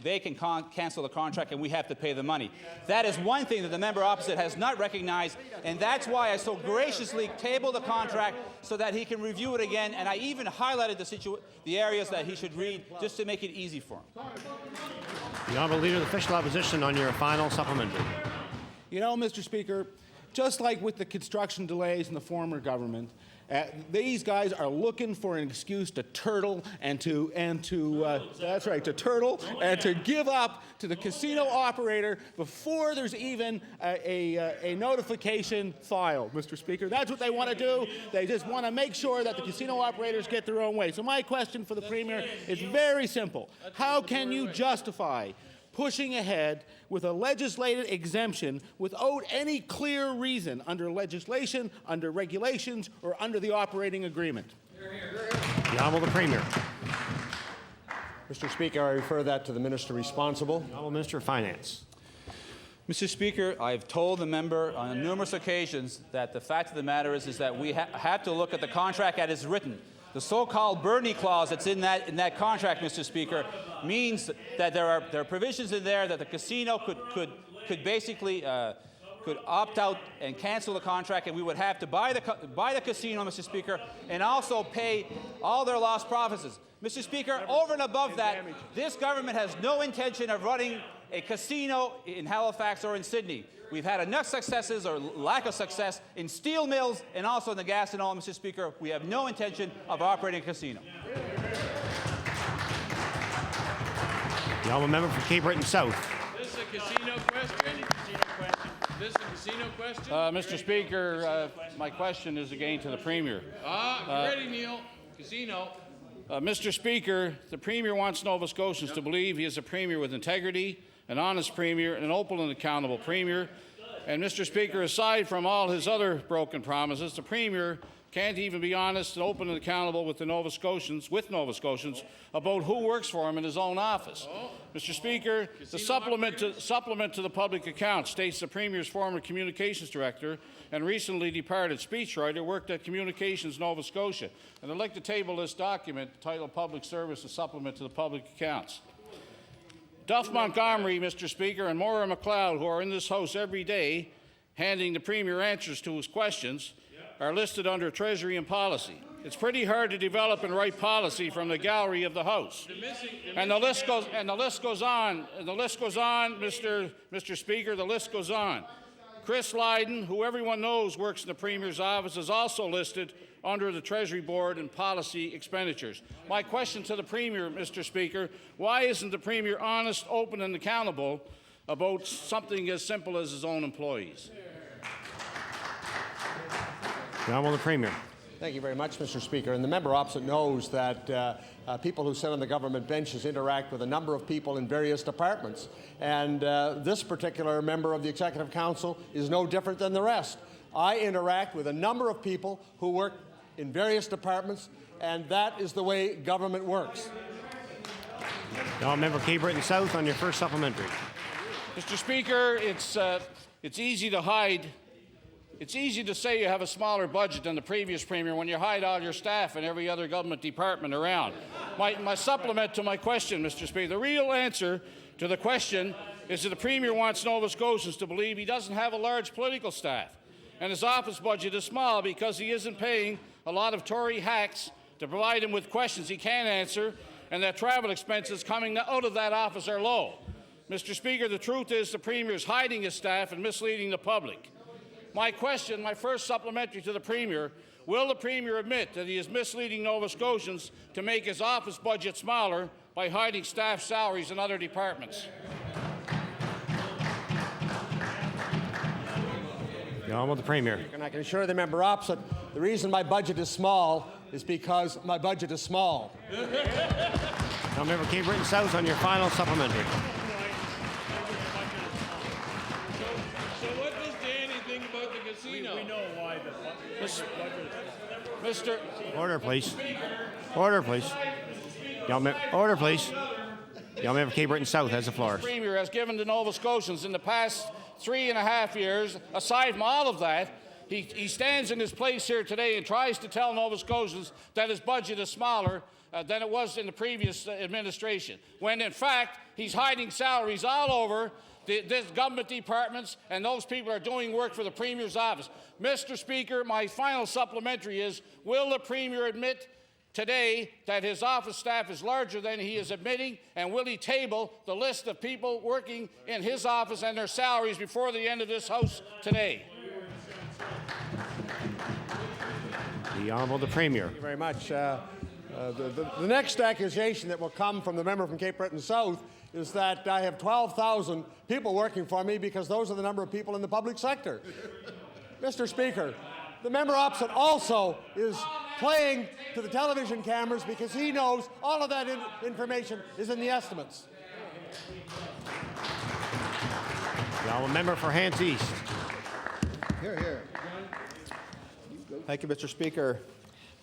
they can cancel the contract and we have to pay the money. That is one thing that the member opposite has not recognized, and that's why I so graciously tabled the contract so that he can review it again, and I even highlighted the areas that he should read just to make it easy for him. The Honourable Leader of the Official Opposition on your final supplementary. You know, Mr. Speaker, just like with the construction delays in the former government, these guys are looking for an excuse to turtle and to give up to the casino operator before there's even a notification filed, Mr. Speaker. That's what they want to do. They just want to make sure that the casino operators get their own way. So my question for the Premier is very simple. How can you justify pushing ahead with a legislated exemption without any clear reason under legislation, under regulations, or under the operating agreement? The Honourable the Premier. Mr. Speaker, I refer that to the Minister responsible. The Honourable Minister of Finance. Mr. Speaker, I've told the member on numerous occasions that the fact of the matter is that we have to look at the contract as it's written. The so-called Bernie clause that's in that contract, Mr. Speaker, means that there are provisions in there that the casino could basically could opt out and cancel the contract, and we would have to buy the casino, Mr. Speaker, and also pay all their lost profits. Mr. Speaker, over and above that, this government has no intention of running a casino in Halifax or in Sydney. We've had enough successes or lack of success in steel mills and also in the gas and oil, Mr. Speaker. We have no intention of operating a casino. The Honourable Member for Cape Breton South. This is a casino question. This is a casino question. Mr. Speaker, my question is again to the Premier. Ready, Neil. Casino. Mr. Speaker, the Premier wants Nova Scotians to believe he is a Premier with integrity, an honest Premier, and an open and accountable Premier. And Mr. Speaker, aside from all his other broken promises, the Premier can't even be honest and open and accountable with Nova Scotians about who works for him in his own office. Mr. Speaker, the supplement to the public account states the Premier's former communications director and recently departed speechwriter worked at Communications Nova Scotia. And I'd like to table this document titled Public Service, a supplement to the public accounts. Duff Montgomery, Mr. Speaker, and Maura McLeod, who are in this House every day handing the Premier answers to his questions, are listed under Treasury and Policy. It's pretty hard to develop and write policy from the gallery of the House. And the list goes on, Mr. Speaker, the list goes on. Chris Lydon, who everyone knows works in the Premier's office, is also listed under the Treasury Board and policy expenditures. My question to the Premier, Mr. Speaker, why isn't the Premier honest, open, and accountable about something as simple as his own employees? The Premier. Thank you very much, Mr. Speaker. And the member opposite knows that people who sit on the government benches interact with a number of people in various departments. And this particular member of the Executive Council is no different than the rest. I interact with a number of people who work in various departments, and that is the way government works. Member Cape Breton South on your first supplementary. Mr. Speaker, it's easy to hide. It's easy to say you have a smaller budget than the previous Premier when you hide all your staff and every other government department around. My supplement to my question, Mr. Speaker, the real answer to the question is that the Premier wants Nova Scotians to believe he doesn't have a large political staff and his office budget is small because he isn't paying a lot of Tory hacks to provide him with questions he can't answer and that travel expenses coming out of that office are low. Mr. Speaker, the truth is the Premier is hiding his staff and misleading the public. My question, my first supplementary to the Premier, will the Premier admit that he is misleading Nova Scotians to make his office budget smaller by hiding staff salaries in other departments? The Premier. And I can assure the member opposite, the reason my budget is small is because my budget is small. Member Cape Breton South on your final supplementary. We know why the Mr. Order, please. Order, please. Order, please. Member Cape Breton South has the floor. The Premier has given to Nova Scotians in the past 3.5 years. Aside from all of that, he stands in his place here today and tries to tell Nova Scotians that his budget is smaller than it was in the previous administration, when in fact he's hiding salaries all over the government departments, and those people are doing work for the Premier's office. Mr. Speaker, my final supplementary is, will the Premier admit today that his office staff is larger than he is admitting, and will he table the list of people working in his office and their salaries before the end of this House today? The Honourable Premier. Thank you very much. The next accusation that will come from the member from Cape Breton South is that I have 12,000 people working for me because those are the number of people in the public sector. Mr. Speaker, the member opposite also is playing to the television cameras because he knows all of that information is in the estimates. The Honourable Member for Hants East. Here, here. Thank you, Mr. Speaker.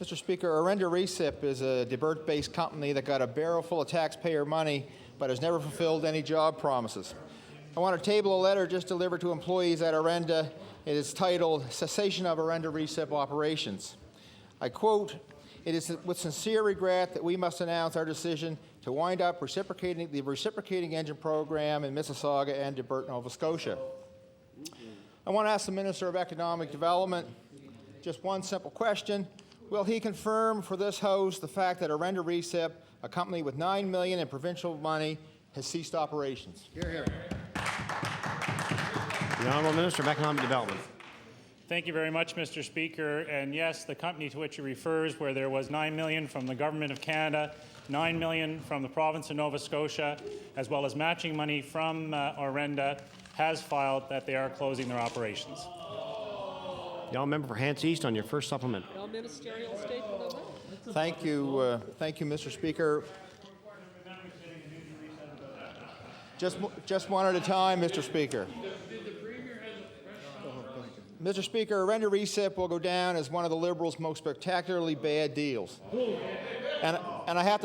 Mr. Speaker, Arenda Recip is a Debert-based company that got a barrel full of taxpayer money but has never fulfilled any job promises. I want to table a letter just delivered to employees at Arenda. It is titled Cessation of Arenda Recip Operations. I quote, "It is with sincere regret that we must announce our decision to wind up the reciprocating engine program in Mississauga and Debert, Nova Scotia." I want to ask the Minister of Economic Development just one simple question. Will he confirm for this House the fact that Arenda Recip, a company with $9 million in provincial money, has ceased operations? Here, here. The Honourable Minister of Economic Development. Thank you very much, Mr. Speaker. And yes, the company to which he refers, where there was $9 million from the Government of Canada, $9 million from the province of Nova Scotia, as well as matching money from Arenda, has filed that they are closing their operations. The Honourable Member for Hants East on your first supplement. No ministerial statement of that. Thank you, Mr. Speaker. Just one at a time, Mr. Speaker. Mr. Speaker, Arenda Recip will go down as one of the Liberals' most spectacularly bad deals. And I have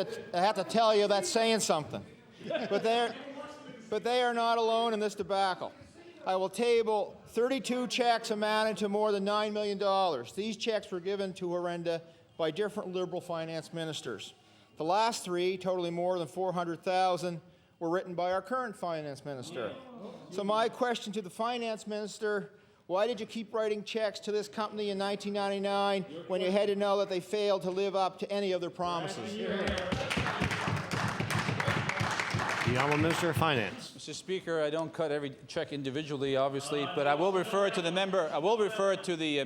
to tell you, that's saying something. But they are not alone in this debacle. I will table 32 checks amounting to more than $9 million. These checks were given to Arenda by different Liberal finance ministers. The last three, totaling more than $400,000, were written by our current finance minister. So my question to the finance minister: why did you keep writing checks to this company in 1999 when you had to know that they failed to live up to any of their promises? The Honourable Minister of Finance. Mr. Speaker, I don't cut every check individually, obviously, but I will refer it to the member. I will refer it to the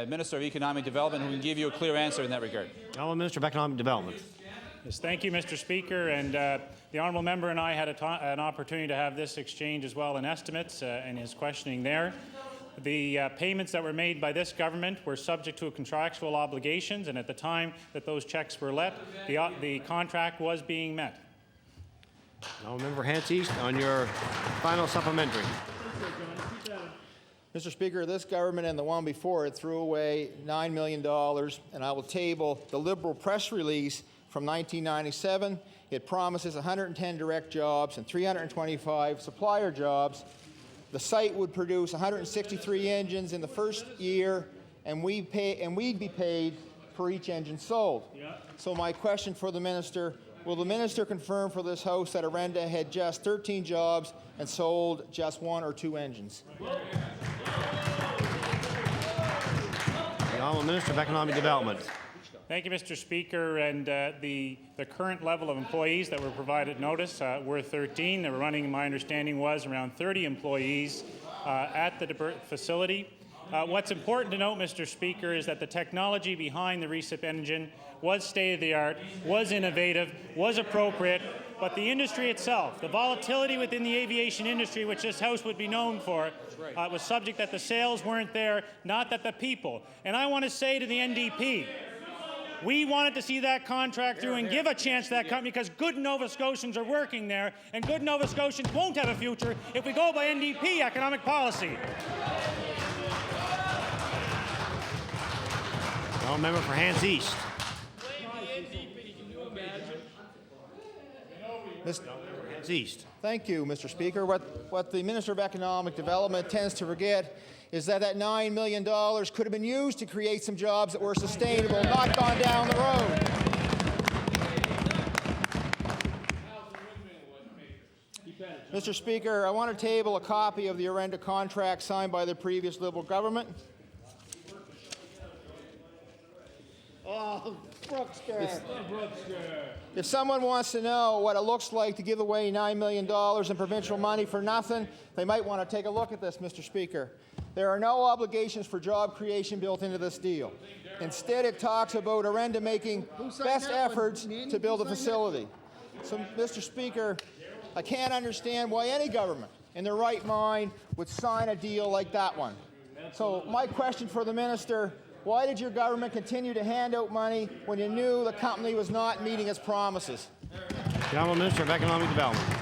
Minister of Economic Development, who can give you a clear answer in that regard. The Honourable Minister of Economic Development. Yes, thank you, Mr. Speaker. And the honourable member and I had an opportunity to have this exchange as well in estimates and his questioning there. The payments that were made by this government were subject to contractual obligations, and at the time that those checks were let, the contract was being met. Honourable Member Hants East, on your final supplementary. Mr. Speaker, this government and the one before it threw away $9 million, and I will table the Liberal press release from 1997. It promises 110 direct jobs and 325 supplier jobs. The site would produce 163 engines in the first year, and we'd be paid for each engine sold. So my question for the minister: will the minister confirm for this House that Arenda had just 13 jobs and sold just 1 or 2 engines? The Honourable Minister of Economic Development. Thank you, Mr. Speaker. And the current level of employees that were provided notice were 13. They were running, my understanding was, around 30 employees at the Debert facility. What's important to note, Mr. Speaker, is that the technology behind the recip engine was state-of-the-art, was innovative, was appropriate, but the industry itself, the volatility within the aviation industry, which this House would be known for, was subject that the sales weren't there, not that the people. And I want to say to the NDP, we wanted to see that contract through and give a chance to that company, because good Nova Scotians are working there, and good Nova Scotians won't have a future if we go by NDP economic policy. Honourable Member for Hants East. Hants East. Thank you, Mr. Speaker. What the Minister of Economic Development tends to forget is that $9 million could have been used to create some jobs that were sustainable, not gone down the road. Mr. Speaker, I want to table a copy of the Arenda contract signed by the previous Liberal government. Oh, Brooksker. If someone wants to know what it looks like to give away $9 million in provincial money for nothing, they might want to take a look at this, Mr. Speaker. There are no obligations for job creation built into this deal. Instead, it talks about Arenda making best efforts to build a facility. So, Mr. Speaker, I can't understand why any government in their right mind would sign a deal like that one. So my question for the minister: why did your government continue to hand out money when you knew the company was not meeting its promises? The Honourable Minister of Economic Development.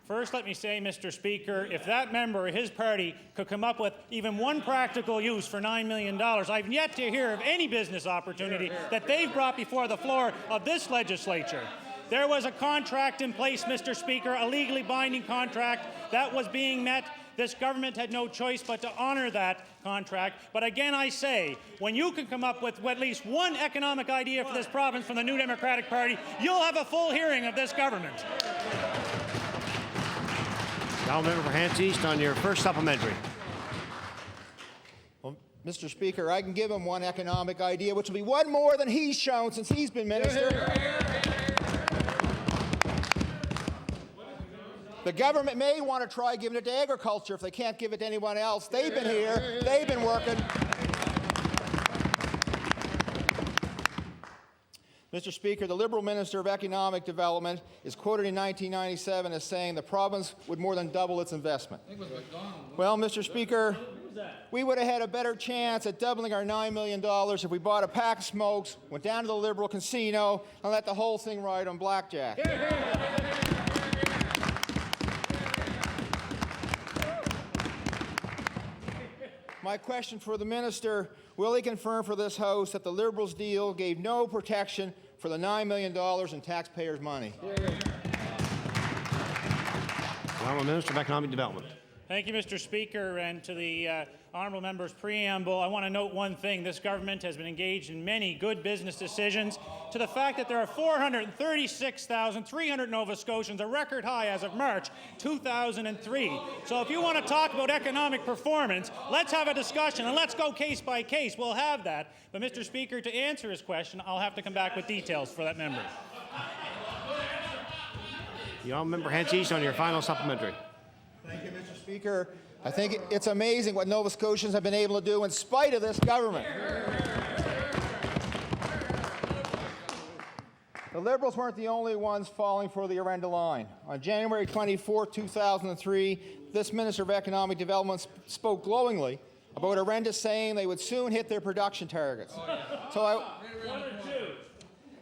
First, let me say, Mr. Speaker, if that member or his party could come up with even one practical use for $9 million, I've yet to hear of any business opportunity that they've brought before the floor of this legislature. There was a contract in place, Mr. Speaker, a legally binding contract that was being met. This government had no choice but to honour that contract. But again, I say, when you can come up with at least one economic idea for this province from the New Democratic Party, you'll have a full hearing of this government. Now, Member for Hants East, on your first supplementary. Well, Mr. Speaker, I can give him one economic idea, which will be one more than he's shown since he's been minister. The government may want to try giving it to agriculture if they can't give it to anyone else. They've been here. They've been working. Mr. Speaker, the Liberal Minister of Economic Development is quoted in 1997 as saying the province would more than double its investment. Well, Mr. Speaker, we would have had a better chance at doubling our $9 million if we bought a pack of smokes, went down to the Liberal casino, and let the whole thing ride on blackjack. My question for the minister, will he confirm for this House that the Liberals' deal gave no protection for the $9 million in taxpayers' money? The Honourable Minister of Economic Development. Thank you, Mr. Speaker. And to the honourable member's preamble, I want to note one thing. This government has been engaged in many good business decisions, to the fact that there are 436,300 Nova Scotians, a record high as of March 2003. So if you want to talk about economic performance, let's have a discussion and let's go case by case. We'll have that. But, Mr. Speaker, to answer his question, I'll have to come back with details for that member. The Honourable Member Hants East on your final supplementary. Thank you, Mr. Speaker. I think it's amazing what Nova Scotians have been able to do in spite of this government. The Liberals weren't the only ones falling for the Arenda line. On January 24, 2003, this Minister of Economic Development spoke glowingly about Arenda, saying they would soon hit their production targets. So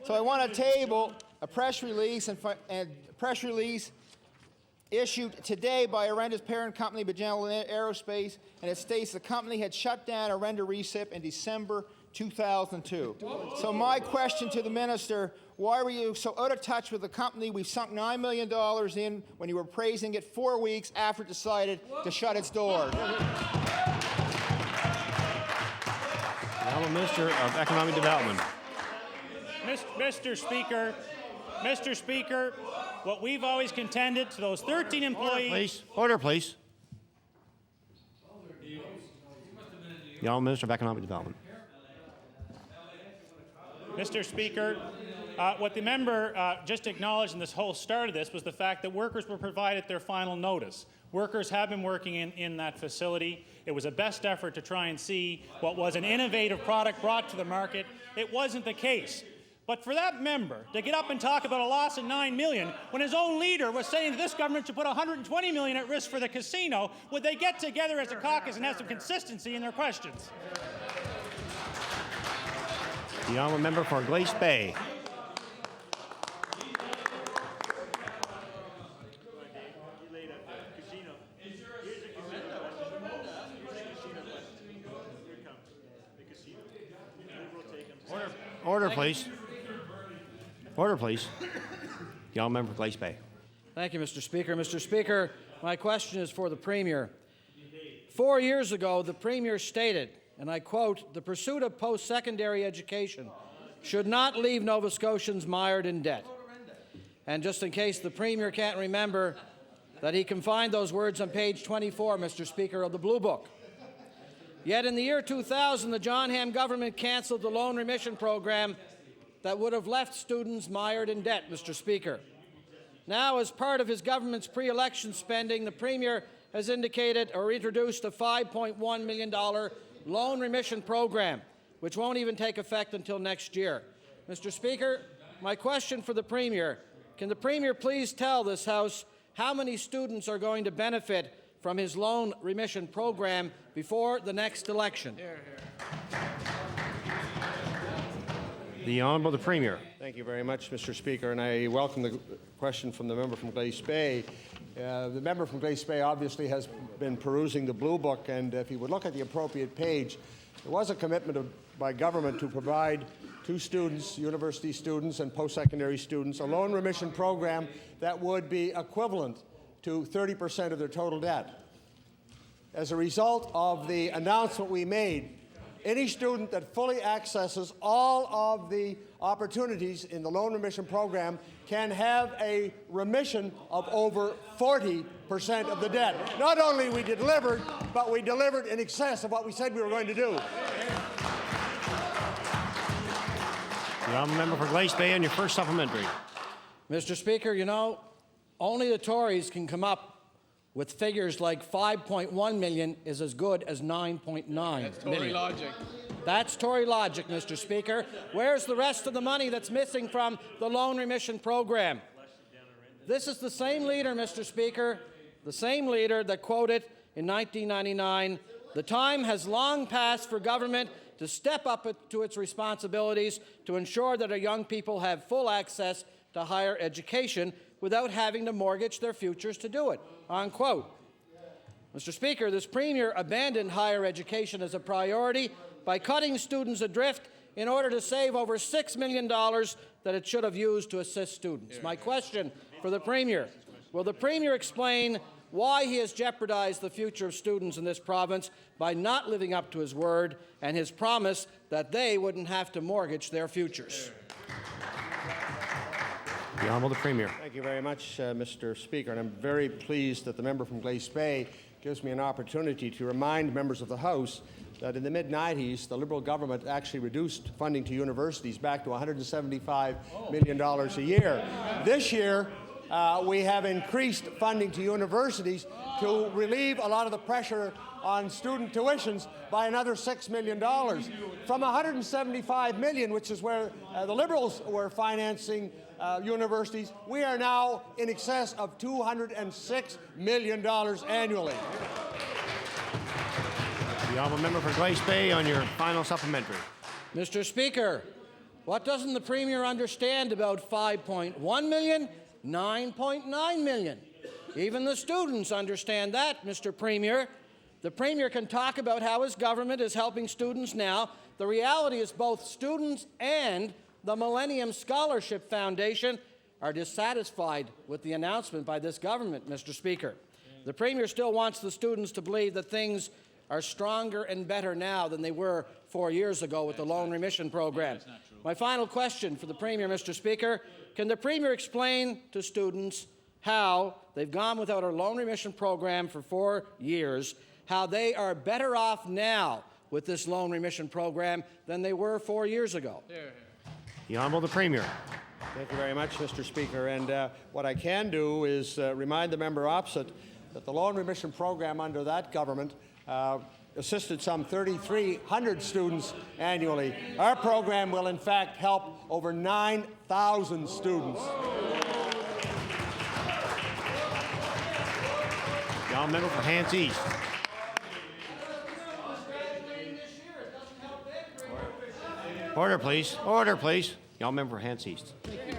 I want to table a press release issued today by Arenda's parent company, Magellan Aerospace, and it states the company had shut down Arenda Recip in December 2002. So my question to the minister, why were you so out of touch with the company we've sunk $9 million in when you were praising it 4 weeks after it decided to shut its doors? The Honourable Minister of Economic Development. Mr. Speaker, what we've always contended to those 13 employees... Order, please. The Honourable Minister of Economic Development. Mr. Speaker, what the member just acknowledged in this whole start of this was the fact that workers were provided their final notice. Workers have been working in that facility. It was a best effort to try and see what was an innovative product brought to the market. It wasn't the case. But for that member to get up and talk about a loss of $9 million when his own leader was saying that this government should put $120 million at risk for the casino, would they get together as a caucus and have some consistency in their questions? The Honourable Member for Glace Bay. Order, please. Order, please. The Honourable Member for Glace Bay. Thank you, Mr. Speaker. Mr. Speaker, my question is for the Premier. 4 years ago, the Premier stated, and I quote, "The pursuit of post-secondary education should not leave Nova Scotians mired in debt." And just in case the Premier can't remember, that he can find those words on page 24, Mr. Speaker, of the Blue Book. Yet in the year 2000, the John Ham government cancelled the loan remission program that would have left students mired in debt, Mr. Speaker. Now, as part of his government's pre-election spending, the Premier has indicated or introduced a $5.1 million loan remission program, which won't even take effect until next year. Mr. Speaker, my question for the Premier, can the Premier please tell this House how many students are going to benefit from his loan remission program before the next election? The Honourable the Premier. Thank you very much, Mr. Speaker, and I welcome the question from the member from Glace Bay. The member from Glace Bay obviously has been perusing the Blue Book, and if he would look at the appropriate page, there was a commitment by government to provide to students, university students and post-secondary students, a loan remission program that would be equivalent to 30% of their total debt. As a result of the announcement we made, any student that fully accesses all of the opportunities in the loan remission program can have a remission of over 40% of the debt. Not only we delivered, but we delivered in excess of what we said we were going to do. The Honourable Member for Glace Bay on your first supplementary. Mr. Speaker, you know, only the Tories can come up with figures like 5.1 million is as good as 9.9 million. That's Tory logic. That's Tory logic, Mr. Speaker. Where's the rest of the money that's missing from the loan remission program? This is the same leader, Mr. Speaker, the same leader that quoted in 1999, "The time has long passed for government to step up to its responsibilities to ensure that our young people have full access to higher education without having to mortgage their futures to do it," unquote. Mr. Speaker, this Premier abandoned higher education as a priority by cutting students adrift in order to save over $6 million that it should have used to assist students. My question for the Premier: will the Premier explain why he has jeopardized the future of students in this province by not living up to his word and his promise that they wouldn't have to mortgage their futures? The Honourable the Premier. Thank you very much, Mr. Speaker, and I'm very pleased that the member from Glace Bay gives me an opportunity to remind members of the House that in the mid-90s, the Liberal government actually reduced funding to universities back to $175 million a year. This year, we have increased funding to universities to relieve a lot of the pressure on student tuitions by another $6 million. From $175 million, which is where the Liberals were financing universities, we are now in excess of $206 million annually. The Honourable Member for Glace Bay on your final supplementary. Mr. Speaker, what doesn't the Premier understand about 5.1 million, 9.9 million? Even the students understand that, Mr. Premier. The Premier can talk about how his government is helping students now. The reality is both students and the Millennium Scholarship Foundation are dissatisfied with the announcement by this government, Mr. Speaker. The Premier still wants the students to believe that things are stronger and better now than they were 4 years ago with the loan remission program. My final question for the Premier, Mr. Speaker: can the Premier explain to students how they've gone without a loan remission program for 4 years, how they are better off now with this loan remission program than they were 4 years ago? The Honourable the Premier. Thank you very much, Mr. Speaker. And what I can do is remind the member opposite that the loan remission program under that government assisted some 3,300 students annually. Our program will, in fact, help over 9,000 students. The Honourable Member for Hants East. Order, please. Order, please. The Honourable Member for Hants East.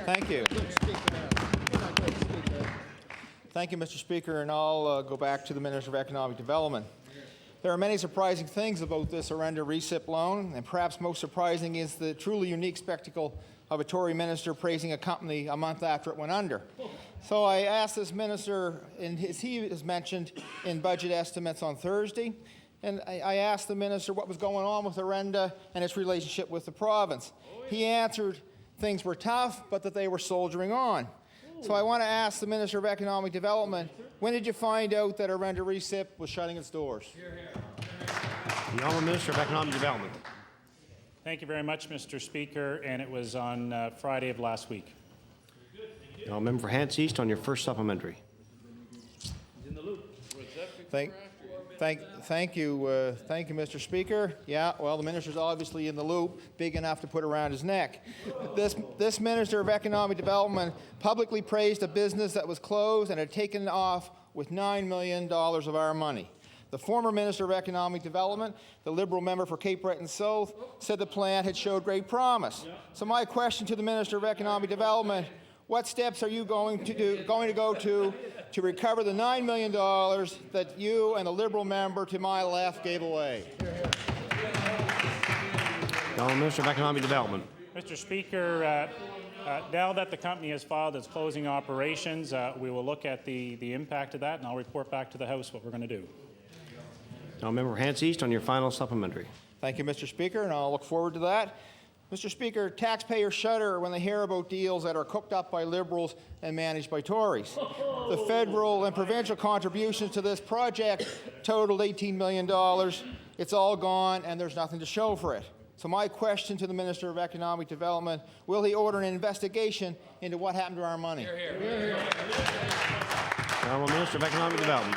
Thank you. Thank you, Mr. Speaker, and I'll go back to the Minister of Economic Development. There are many surprising things about this Orenda recip loan, and perhaps most surprising is the truly unique spectacle of a Tory minister praising a company a month after it went under. So I asked this minister, and as he has mentioned in budget estimates on Thursday, and I asked the minister what was going on with Orenda and its relationship with the province. He answered things were tough, but that they were soldiering on. So I want to ask the Minister of Economic Development, when did you find out that Orenda recip was shutting its doors? The Honourable Minister of Economic Development. Thank you very much, Mr. Speaker, and it was on Friday of last week. The Honourable Member for Hants East on your first supplementary. Thank you, Mr. Speaker. Yeah, well, the minister's obviously in the loop, big enough to put around his neck. This Minister of Economic Development publicly praised a business that was closed and had taken off with $9 million of our money. The former Minister of Economic Development, the Liberal member for Cape Breton South, said the plant had showed great promise. So my question to the Minister of Economic Development: what steps are you going to go to recover the $9 million that you and the Liberal member to my left gave away? The Honourable Minister of Economic Development. Mr. Speaker, now that the company has filed its closing operations, we will look at the impact of that, and I'll report back to the House what we're going to do. The Honourable Member for Hants East on your final supplementary. Thank you, Mr. Speaker, and I'll look forward to that. Mr. Speaker, taxpayers shudder when they hear about deals that are cooked up by Liberals and managed by Tories. The federal and provincial contributions to this project totaled $18 million. It's all gone, and there's nothing to show for it. So my question to the Minister of Economic Development: will he order an investigation into what happened to our money? The Honourable Minister of Economic Development.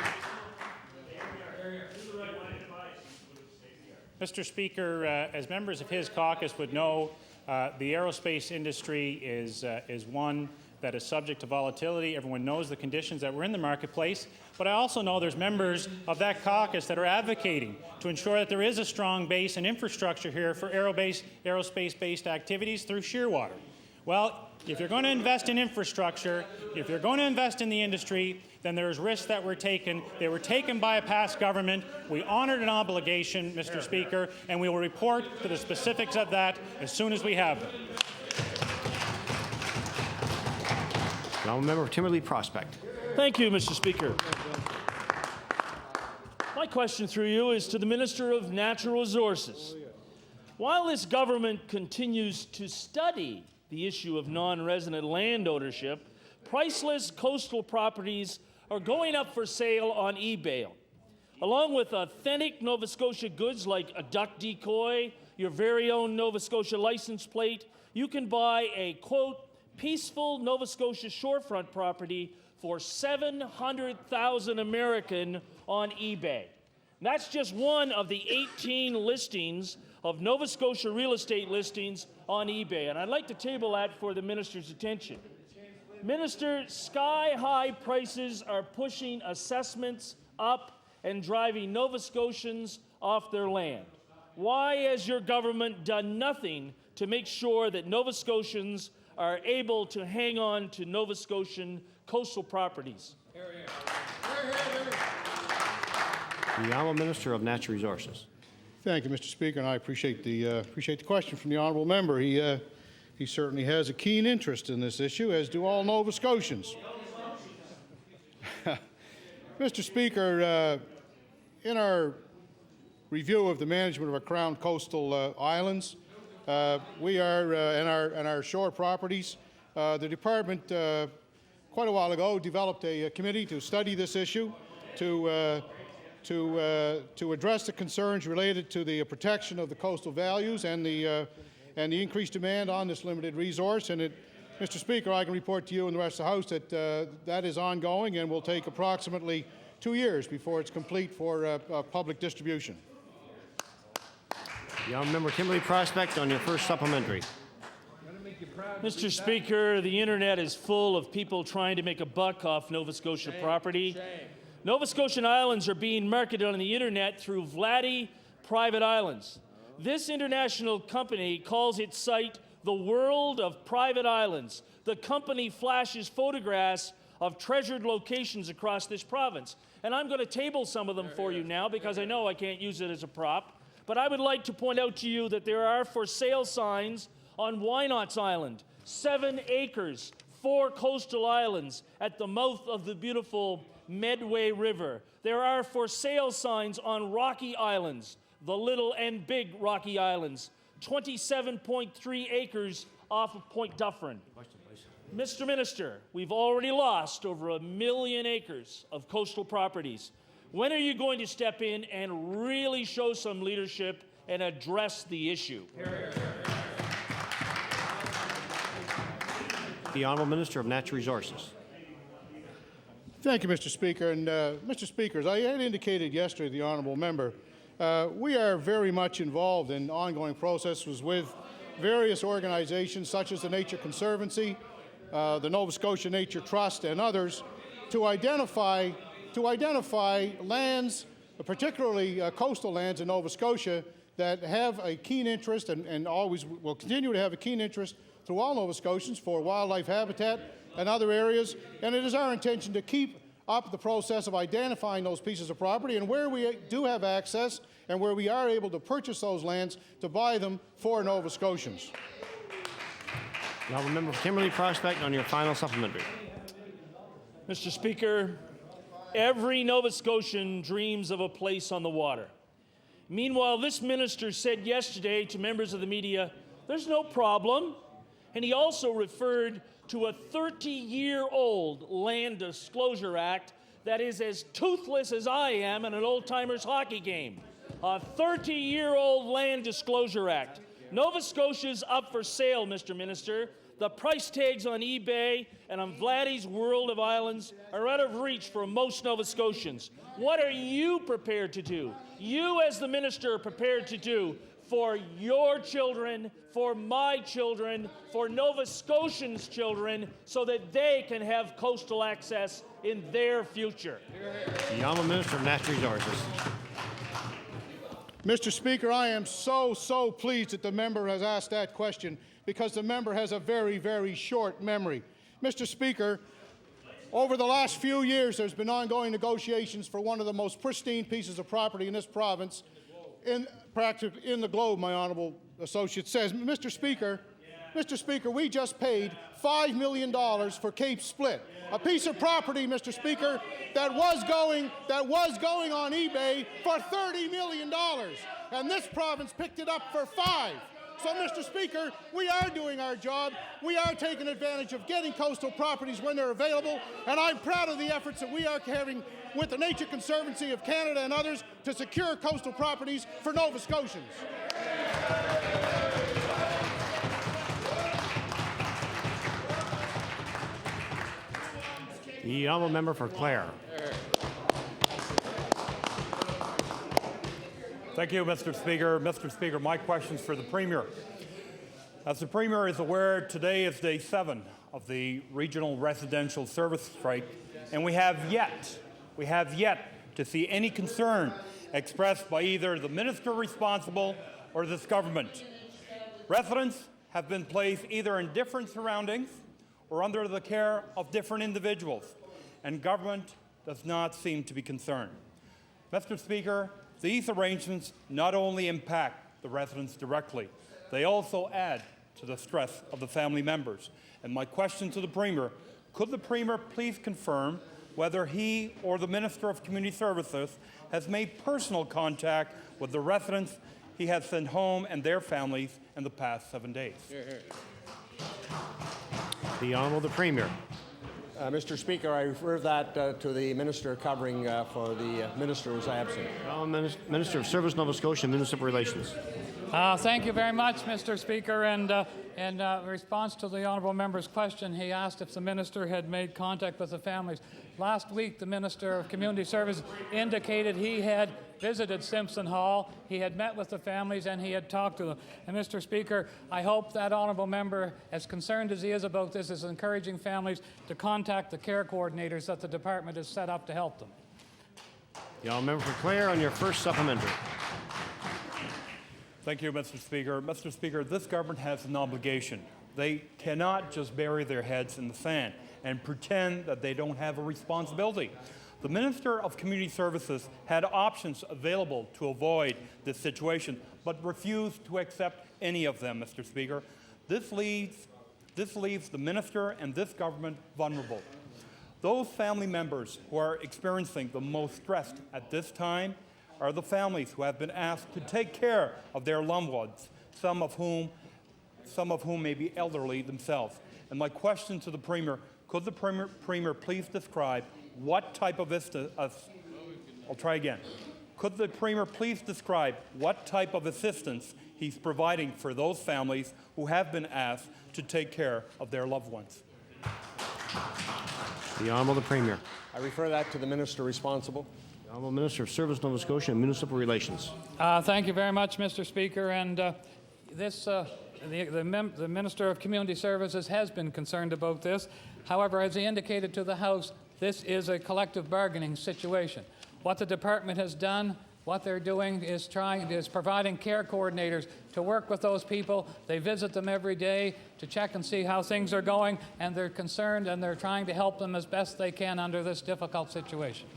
Mr. Speaker, as members of his caucus would know, the aerospace industry is one that is subject to volatility. Everyone knows the conditions that were in the marketplace. But I also know there's members of that caucus that are advocating to ensure that there is a strong base and infrastructure here for aerospace-based activities through Shearwater. Well, if you're going to invest in infrastructure, if you're going to invest in the industry, then there's risks that were taken. They were taken by a past government. We honored an obligation, Mr. Speaker, and we will report to the specifics of that as soon as we have them. The honourable member of Timberley Prospect. Thank you, Mr. Speaker. My question through you is to the Minister of Natural Resources. While this government continues to study the issue of non-resident land ownership, priceless coastal properties are going up for sale on eBay. Along with authentic Nova Scotia goods like a duck decoy, your very own Nova Scotia license plate, you can buy a, quote, peaceful Nova Scotia shorefront property for $700,000 American on eBay. And that's just one of the 18 listings of Nova Scotia real estate listings on eBay. And I'd like to table that for the minister's attention. Minister, sky-high prices are pushing assessments up and driving Nova Scotians off their land. Why has your government done nothing to make sure that Nova Scotians are able to hang on to Nova Scotian coastal properties? The Honourable Minister of Natural Resources. Thank you, Mr. Speaker, and I appreciate the question from the honourable member. He certainly has a keen interest in this issue, as do all Nova Scotians. Mr. Speaker, in our review of the management of our Crown coastal islands, we are in our shore properties. The department, quite a while ago, developed a committee to study this issue, to address the concerns related to the protection of the coastal values and the increased demand on this limited resource. And Mr. Speaker, I can report to you and the rest of the House that that is ongoing and will take approximately 2 years before it's complete for public distribution. The honourable member Timberley Prospect on your first supplementary. Mr. Speaker, the internet is full of people trying to make a buck off Nova Scotia property. Nova Scotian islands are being marketed on the internet through Vladdy Private Islands. This international company calls its site the World of Private Islands. The company flashes photographs of treasured locations across this province. And I'm going to table some of them for you now because I know I can't use it as a prop. But I would like to point out to you that there are for sale signs on Wynot's Island, 7 acres, 4 coastal islands at the mouth of the beautiful Medway River. There are for sale signs on Rocky Islands, the Little and Big Rocky Islands, 27.3 acres off of Point Dufferin. Mr. Minister, we've already lost over 1 million acres of coastal properties. When are you going to step in and really show some leadership and address the issue? The Honourable Minister of Natural Resources. Thank you, Mr. Speaker. And Mr. Speaker, as I had indicated yesterday to the honourable member, we are very much involved in ongoing processes with various organizations such as the Nature Conservancy, the Nova Scotia Nature Trust, and others to identify lands, particularly coastal lands in Nova Scotia, that have a keen interest and always will continue to have a keen interest through all Nova Scotians for wildlife habitat and other areas. And it is our intention to keep up the process of identifying those pieces of property, and where we do have access and where we are able to purchase those lands, to buy them for Nova Scotians. The honourable member for Timberley Prospect on your final supplementary. Mr. Speaker, every Nova Scotian dreams of a place on the water. Meanwhile, this minister said yesterday to members of the media, there's no problem. And he also referred to a 30-year-old Land Disclosure Act that is as toothless as I am in an old-timers hockey game. A 30-year-old Land Disclosure Act. Nova Scotia's up for sale, Mr. Minister. The price tags on eBay and on Vladdy's World of Islands are out of reach for most Nova Scotians. What are you prepared to do? You as the minister are prepared to do for your children, for my children, for Nova Scotians' children, so that they can have coastal access in their future. The Honourable Minister of Natural Resources. Mr. Speaker, I am so pleased that the member has asked that question because the member has a very short memory. Mr. Speaker, over the last few years, there's been ongoing negotiations for one of the most pristine pieces of property in this province, practically in the globe, my honourable associate says. Mr. Speaker, we just paid $5 million for Cape Split, a piece of property, Mr. Speaker, that was going on eBay for $30 million, and this province picked it up for $5 million. So, Mr. Speaker, we are doing our job. We are taking advantage of getting coastal properties when they're available, and I'm proud of the efforts that we are having with the Nature Conservancy of Canada and others to secure coastal properties for Nova Scotians. The honourable member for Clare. Thank you, Mr. Speaker. Mr. Speaker, my question's for the Premier. As the Premier is aware, today is day 7 of the regional residential service strike, and we have yet to see any concern expressed by either the minister responsible or this government. Residents have been placed either in different surroundings or under the care of different individuals, and government does not seem to be concerned. Mr. Speaker, these arrangements not only impact the residents directly, they also add to the stress of the family members. And my question to the Premier, could the Premier please confirm whether he or the Minister of Community Services has made personal contact with the residents he has sent home and their families in the past 7 days? The Honourable the Premier. Mr. Speaker, I refer that to the Minister covering for the Minister who was absent. Minister of Service, Nova Scotia, Municipal Relations. Thank you very much, Mr. Speaker. And in response to the honourable member's question, he asked if the minister had made contact with the families. Last week, the Minister of Community Services indicated he had visited Simpson Hall, he had met with the families, and he had talked to them. And Mr. Speaker, I hope that honourable member, as concerned as he is about this, is encouraging families to contact the care coordinators that the department has set up to help them. The honourable member for Clare on your first supplementary. Thank you, Mr. Speaker. Mr. Speaker, this government has an obligation. They cannot just bury their heads in the sand and pretend that they don't have a responsibility. The Minister of Community Services had options available to avoid this situation, but refused to accept any of them, Mr. Speaker. This leaves the Minister and this government vulnerable. Those family members who are experiencing the most stress at this time are the families who have been asked to take care of their loved ones, some of whom may be elderly themselves. And my question to the Premier, could the Premier please describe what type of Could the Premier please describe what type of assistance he's providing for those families who have been asked to take care of their loved ones? The Honourable the Premier. I refer that to the Minister responsible. The Honourable Minister of Service, Nova Scotia and Municipal Relations. Thank you very much, Mr. Speaker. And the Minister of Community Services has been concerned about this. However, as he indicated to the House, this is a collective bargaining situation. What the department has done, what they're doing is providing care coordinators to work with those people. They visit them every day to check and see how things are going, and they're concerned and they're trying to help them as best they can under this difficult situation.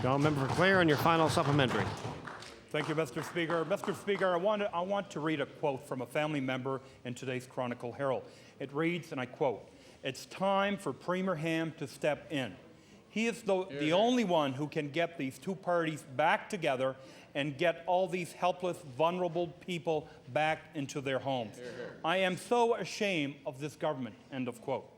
The Honourable member for Clare on your final supplementary. Thank you, Mr. Speaker. Mr. Speaker, I want to read a quote from a family member in today's Chronicle Herald. It reads, and I quote, "It's time for Premier Ham to step in. He is the only one who can get these two parties back together and get all these helpless, vulnerable people back into their homes. I am so ashamed of this government," end of quote.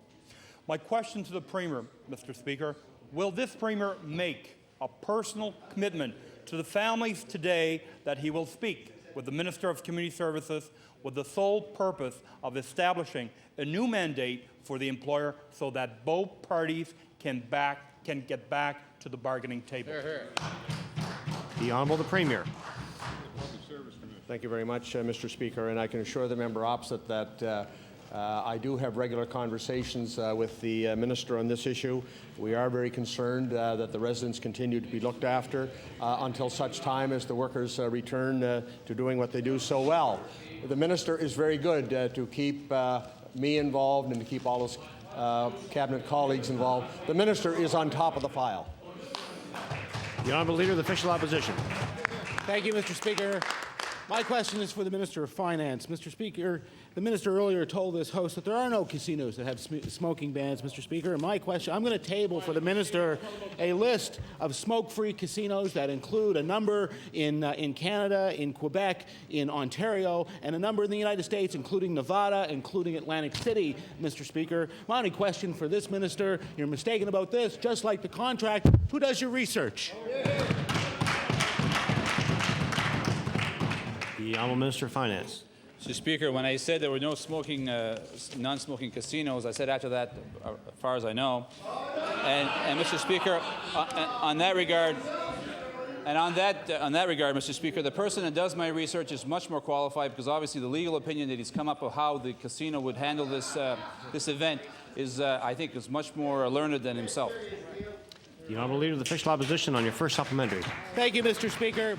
My question to the Premier, Mr. Speaker, will this Premier make a personal commitment to the families today that he will speak with the Minister of Community Services with the sole purpose of establishing a new mandate for the employer so that both parties can get back to the bargaining table? The Honourable the Premier. Thank you very much, Mr. Speaker, and I can assure the member opposite that I do have regular conversations with the minister on this issue. We are very concerned that the residents continue to be looked after until such time as the workers return to doing what they do so well. The minister is very good to keep me involved and to keep all his cabinet colleagues involved. The minister is on top of the file. The Honourable Leader of the Official Opposition. Thank you, Mr. Speaker. My question is for the Minister of Finance. Mr. Speaker, the minister earlier told this House that there are no casinos that have smoking bans, Mr. Speaker. And my question, I'm going to table for the minister a list of smoke-free casinos that include a number in Canada, in Quebec, in Ontario, and a number in the United States, including Nevada, including Atlantic City, Mr. Speaker. My only question for this minister, you're mistaken about this, just like the contract, who does your research? The Honourable Minister of Finance. Mr. Speaker, when I said there were no smoking, non-smoking casinos, I said after that, as far as I know. And Mr. Speaker, on that regard, Mr. Speaker, the person that does my research is much more qualified because obviously the legal opinion that he's come up with how the casino would handle this this event is, I think, is much more learned than himself. The Honourable Leader of the Official Opposition on your first supplementary. Thank you, Mr. Speaker.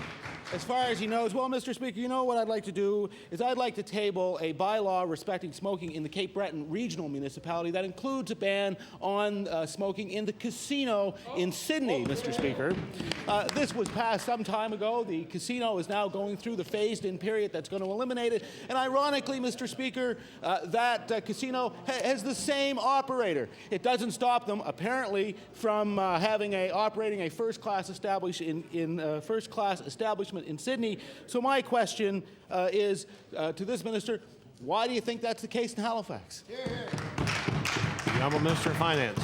As far as he knows, well, Mr. Speaker, you know what I'd like to do is I'd like to table a bylaw respecting smoking in the Cape Breton regional municipality that includes a ban on smoking in the casino in Sydney, Mr. Speaker. This was passed some time ago. The casino is now going through the phased-in period that's going to eliminate it. And ironically, Mr. Speaker, that casino has the same operator. It doesn't stop them, apparently, from operating a first-class establishment in Sydney. So my question is to this minister, why do you think that's the case in Halifax? The Honourable Minister of Finance.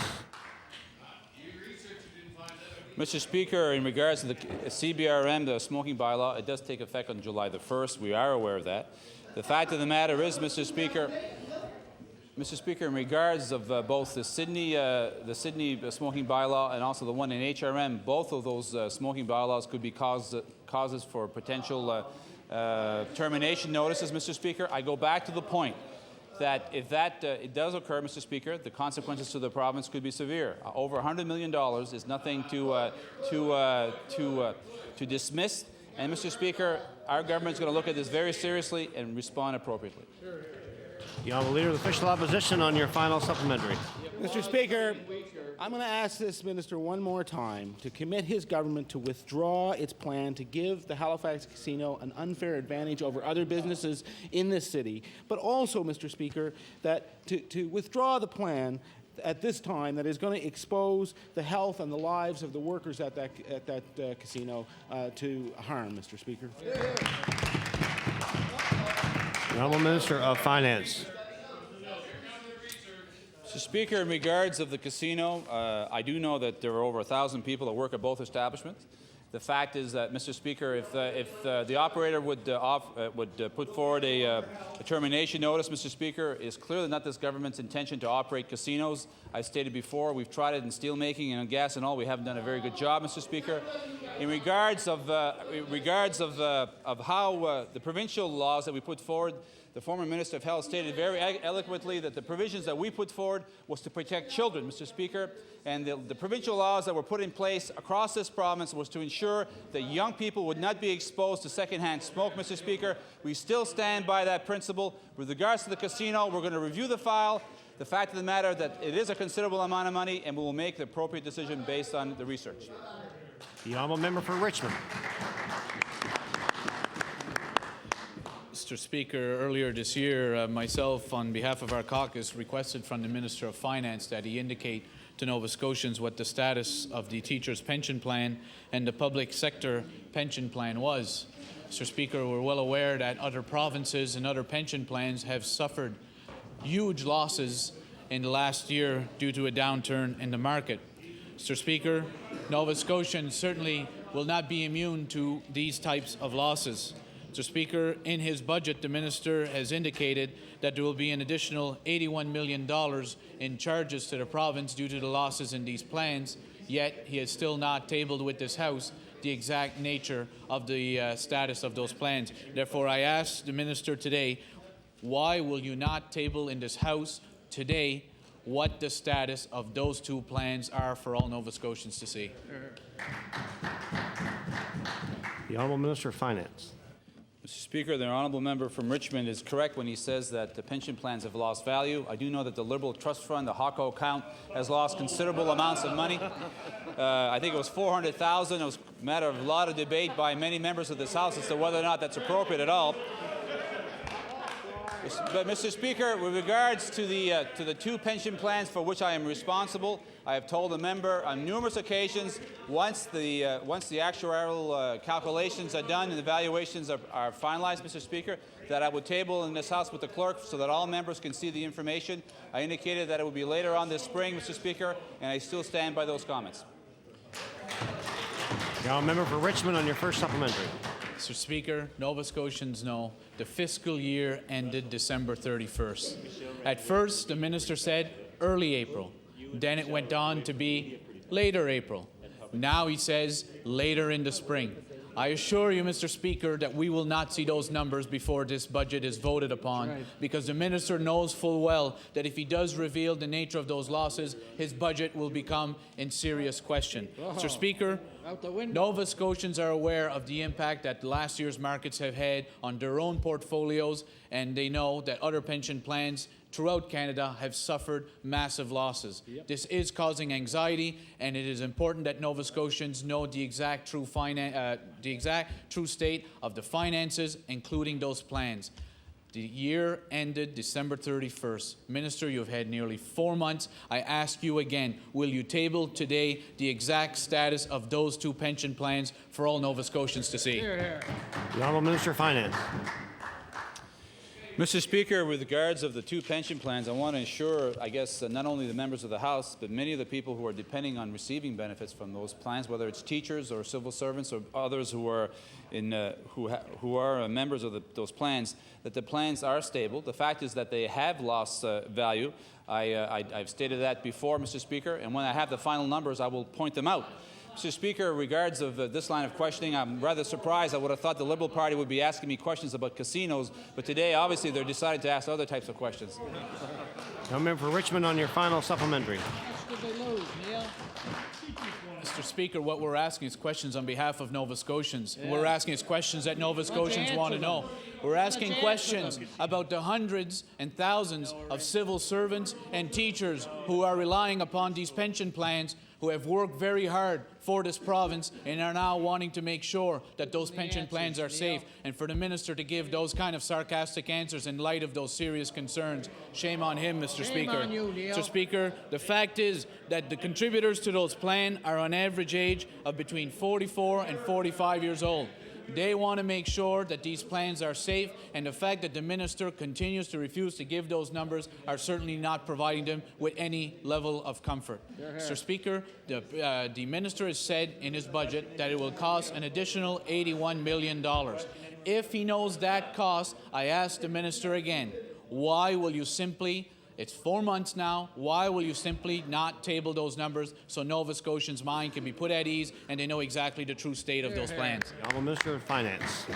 Mr. Speaker, in regards to the CBRM, the smoking bylaw, it does take effect on July the 1st. We are aware of that. The fact of the matter is, Mr. Speaker, in regards of both the Sydney smoking bylaw and also the one in HRM, both of those smoking bylaws could be causes for potential termination notices, Mr. Speaker. I go back to the point that if it does occur, Mr. Speaker, the consequences to the province could be severe. Over $100 million is nothing to dismiss. And, Mr. Speaker, our government is going to look at this very seriously and respond appropriately. The Honourable Leader of the Official Opposition on your final supplementary. Mr. Speaker, I'm going to ask this minister one more time to commit his government to withdraw its plan to give the Halifax Casino an unfair advantage over other businesses in this city, but also, Mr. Speaker, that to withdraw the plan at this time that is going to expose the health and the lives of the workers at that casino to harm, Mr. Speaker. The Honourable Minister of Finance. Mr. Speaker, in regards of the casino, I do know that there are over 1,000 people that work at both establishments. The fact is that, Mr. Speaker, if the operator would put forward a termination notice, Mr. Speaker, is clearly not this government's intention to operate casinos. I stated before, we've tried it in steelmaking and gas and all. We haven't done a very good job, Mr. Speaker. In regards of how the provincial laws that we put forward, the former Minister of Health stated very eloquently that the provisions that we put forward was to protect children, Mr. Speaker, and the provincial laws that were put in place across this province was to ensure that young people would not be exposed to secondhand smoke, Mr. Speaker. We still stand by that principle. With regards to the casino, we're going to review the file. The fact of the matter that it is a considerable amount of money, and we will make the appropriate decision based on the research. The Honourable Member for Richmond. Mr. Speaker, earlier this year, myself, on behalf of our caucus, requested from the Minister of Finance that he indicate to Nova Scotians what the status of the teachers' pension plan and the public sector pension plan was. Mr. Speaker, we're well aware that other provinces and other pension plans have suffered huge losses in the last year due to a downturn in the market. Mr. Speaker, Nova Scotians certainly will not be immune to these types of losses. Mr. Speaker, in his budget, the minister has indicated that there will be an additional $81 million in charges to the province due to the losses in these plans, yet he has still not tabled with this House the exact nature of the status of those plans. Therefore, I ask the minister today why will you not table in this House today what the status of those two plans are for all Nova Scotians to see? The Honourable Minister of Finance. Mr. Speaker, the honourable member from Richmond is correct when he says that the pension plans have lost value. I do know that the Liberal Trust Fund, the Hawko account, has lost considerable amounts of money. I think it was $400,000. It was a matter of a lot of debate by many members of this House as to whether or not that's appropriate at all. But, Mr. Speaker, with regards to the two pension plans for which I am responsible, I have told the member on numerous occasions, once the actuarial calculations are done and the valuations are finalized, Mr. Speaker, that I would table in this House with the clerk so that all members can see the information. I indicated that it would be later on this spring, Mr. Speaker, and I still stand by those comments. The honourable member for Richmond on your first supplementary. Mr. Speaker, Nova Scotians know the fiscal year ended December 31st. At first, the minister said early April. Then it went on to be later April. Now he says later in the spring. I assure you, Mr. Speaker, that we will not see those numbers before this budget is voted upon, because the minister knows full well that if he does reveal the nature of those losses, his budget will become in serious question. Mr. Speaker, Nova Scotians are aware of the impact that last year's markets have had on their own portfolios, and they know that other pension plans throughout Canada have suffered massive losses. This is causing anxiety, and it is important that Nova Scotians know the exact true state of the finances, including those plans. The year ended December 31st. Minister, you've had nearly 4 months. I ask you again, will you table today the exact status of those two pension plans for all Nova Scotians to see? The Honourable Minister of Finance. Mr. Speaker, with regards of the two pension plans, I want to ensure, I guess, not only the members of the House, but many of the people who are depending on receiving benefits from those plans, whether it's teachers or civil servants or others who are members of those plans, that the plans are stable. The fact is that they have lost value. I've stated that before, Mr. Speaker, and when I have the final numbers, I will point them out. Mr. Speaker, in regards of this line of questioning, I'm rather surprised. I would have thought the Liberal Party would be asking me questions about casinos, but today, obviously, they're deciding to ask other types of questions. Now, member for Richmond on your final supplementary. Mr. Speaker, what we're asking is questions on behalf of Nova Scotians. We're asking is questions that Nova Scotians want to know. We're asking questions about the hundreds and thousands of civil servants and teachers who are relying upon these pension plans, who have worked very hard for this province and are now wanting to make sure that those pension plans are safe. And for the minister to give those kind of sarcastic answers in light of those serious concerns, shame on him, Mr. Speaker. Mr. Speaker, the fact is that the contributors to those plans are on average age of between 44 and 45 years old. They want to make sure that these plans are safe, and the fact that the minister continues to refuse to give those numbers are certainly not providing them with any level of comfort. Mr. Speaker, the minister has said in his budget that it will cost an additional $81 million. If he knows that cost, I ask the minister again, why will you simply, it's 4 months now, why will you simply not table those numbers so Nova Scotians' mind can be put at ease and they know exactly the true state of those plans? The Honourable Minister of Finance.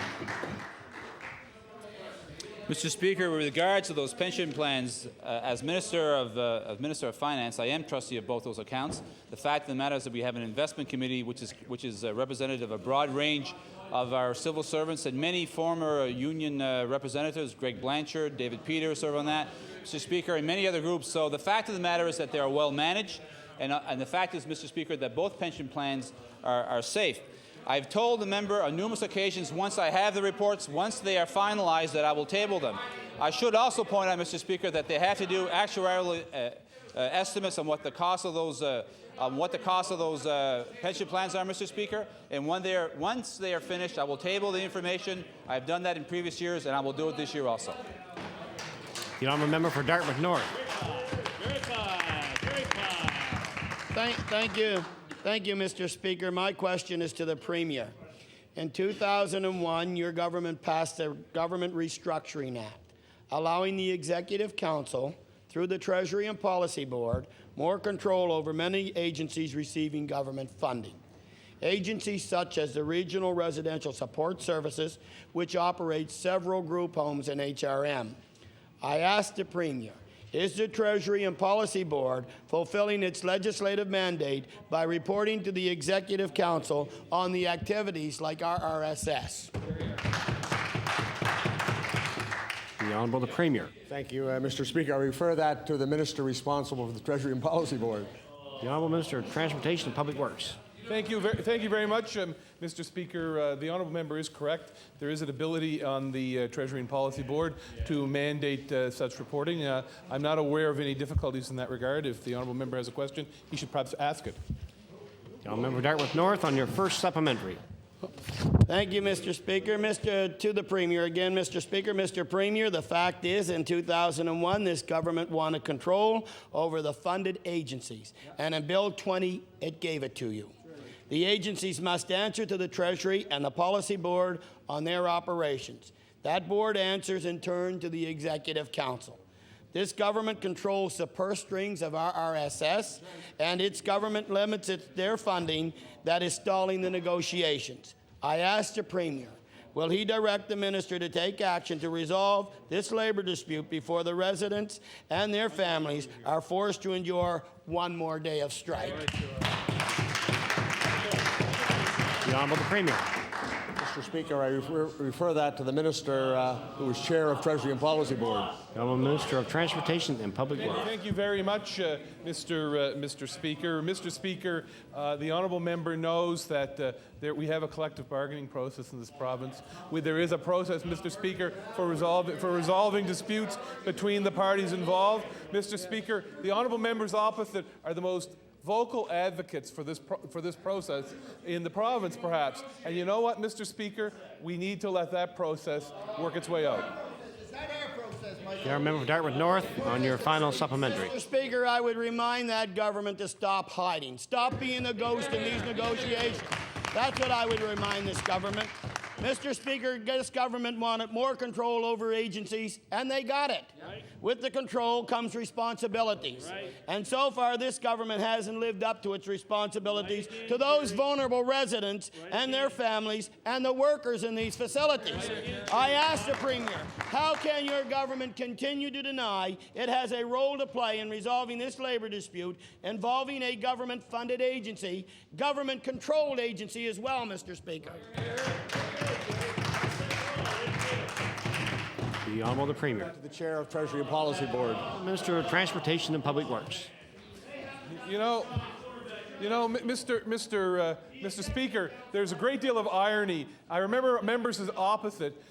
Mr. Speaker, with regard to those pension plans, as Minister of Finance, I am trustee of both those accounts. The fact of the matter is that we have an investment committee which is representative of a broad range of our civil servants and many former union representatives. Greg Blanchard, David Peters serve on that, Mr. Speaker, and many other groups. So the fact of the matter is that they are well managed, and the fact is, Mr. Speaker, that both pension plans are safe. I've told the member on numerous occasions, once I have the reports, once they are finalized, that I will table them. I should also point out, Mr. Speaker, that they have to do actuarial estimates on what the cost of those pension plans are, Mr. Speaker. And once they are finished, I will table the information. I've done that in previous years, and I will do it this year also. The honourable member for Dartmouth North. Thank you. Thank you, Mr. Speaker. My question is to the Premier. In 2001, your government passed the Government Restructuring Act, allowing the Executive Council, through the Treasury and Policy Board, more control over many agencies receiving government funding. Agencies such as the Regional Residential Support Services, which operates several group homes in HRM. I ask the Premier, is the Treasury and Policy Board fulfilling its legislative mandate by reporting to the Executive Council on the activities like RRSS? The Honourable the Premier. Thank you, Mr. Speaker. I refer that to the Minister responsible for the Treasury and Policy Board. The Honourable Minister of Transportation and Public Works. Thank you very much, Mr. Speaker. The honourable member is correct. There is an ability on the Treasury and Policy Board to mandate such reporting. I'm not aware of any difficulties in that regard. If the honourable member has a question, he should perhaps ask it. The honourable member Dartmouth North on your first supplementary. Thank you, Mr. Speaker. To the Premier again, Mr. Speaker. Mr. Premier, the fact is, in 2001, this government wanted control over the funded agencies, and in Bill 20, it gave it to you. The agencies must answer to the Treasury and the Policy Board on their operations. That board answers in turn to the Executive Council. This government controls the purse strings of RRSS, and its government limits their funding that is stalling the negotiations. I ask the Premier, will he direct the Minister to take action to resolve this labor dispute before the residents and their families are forced to endure one more day of strike? The Honourable the Premier. Mr. Speaker, I refer that to the Minister who is Chair of Treasury and Policy Board. The Honourable Minister of Transportation and Public Works. Thank you very much, Mr. Speaker. Mr. Speaker, the honourable member knows that we have a collective bargaining process in this province. There is a process, Mr. Speaker, for resolving disputes between the parties involved. Mr. Speaker, the honourable members opposite are the most vocal advocates for this process in the province, perhaps. And you know what, Mr. Speaker? We need to let that process work its way out. The honourable member for Dartmouth North on your final supplementary. Mr. Speaker, I would remind that government to stop hiding. Stop being a ghost in these negotiations. That's what I would remind this government. Mr. Speaker, this government wanted more control over agencies, and they got it. Right. With the control comes responsibilities. Right. And so far, this government hasn't lived up to its responsibilities to those vulnerable residents and their families and the workers in these facilities. I ask the Premier, how can your government continue to deny it has a role to play in resolving this labor dispute involving a government-funded agency, government-controlled agency as well, Mr. Speaker? The Honourable the Premier. To the Chair of Treasury and Policy Board. Minister of Transportation and Public Works. Mr. Speaker, there's a great deal of irony. I remember members as opposite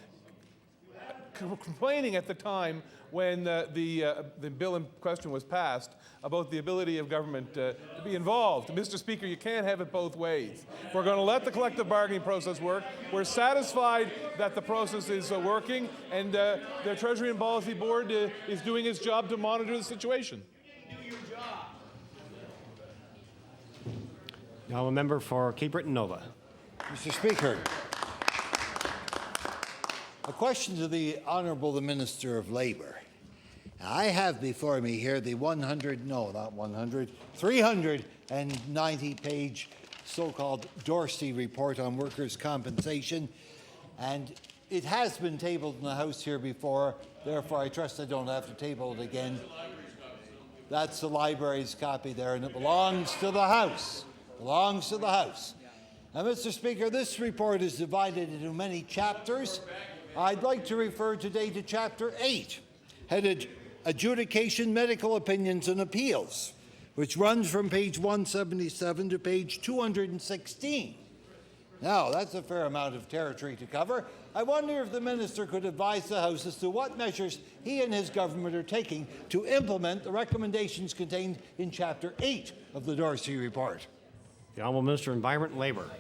complaining at the time when the bill in question was passed about the ability of government to be involved. Mr. Speaker, you can't have it both ways. We're going to let the collective bargaining process work. We're satisfied that the process is working, and the Treasury and Policy Board is doing its job to monitor the situation. Now a member for Cape Breton Nova. Mr. Speaker, a question to the Honourable the Minister of Labour. I have before me here the 390-page so-called Dorsey report on workers' compensation, and it has been tabled in the House here before, therefore I trust I don't have to table it again. That's the library's copy there, and it belongs to the House. Belongs to the House. Now, Mr. Speaker, this report is divided into many chapters. I'd like to refer today to Chapter 8, headed Adjudication, Medical Opinions and Appeals, which runs from page 177 to page 216. Now, that's a fair amount of territory to cover. I wonder if the Minister could advise the House as to what measures he and his government are taking to implement the recommendations contained in Chapter 8 of the Dorsey Report. The Honourable Minister of Environment and Labour.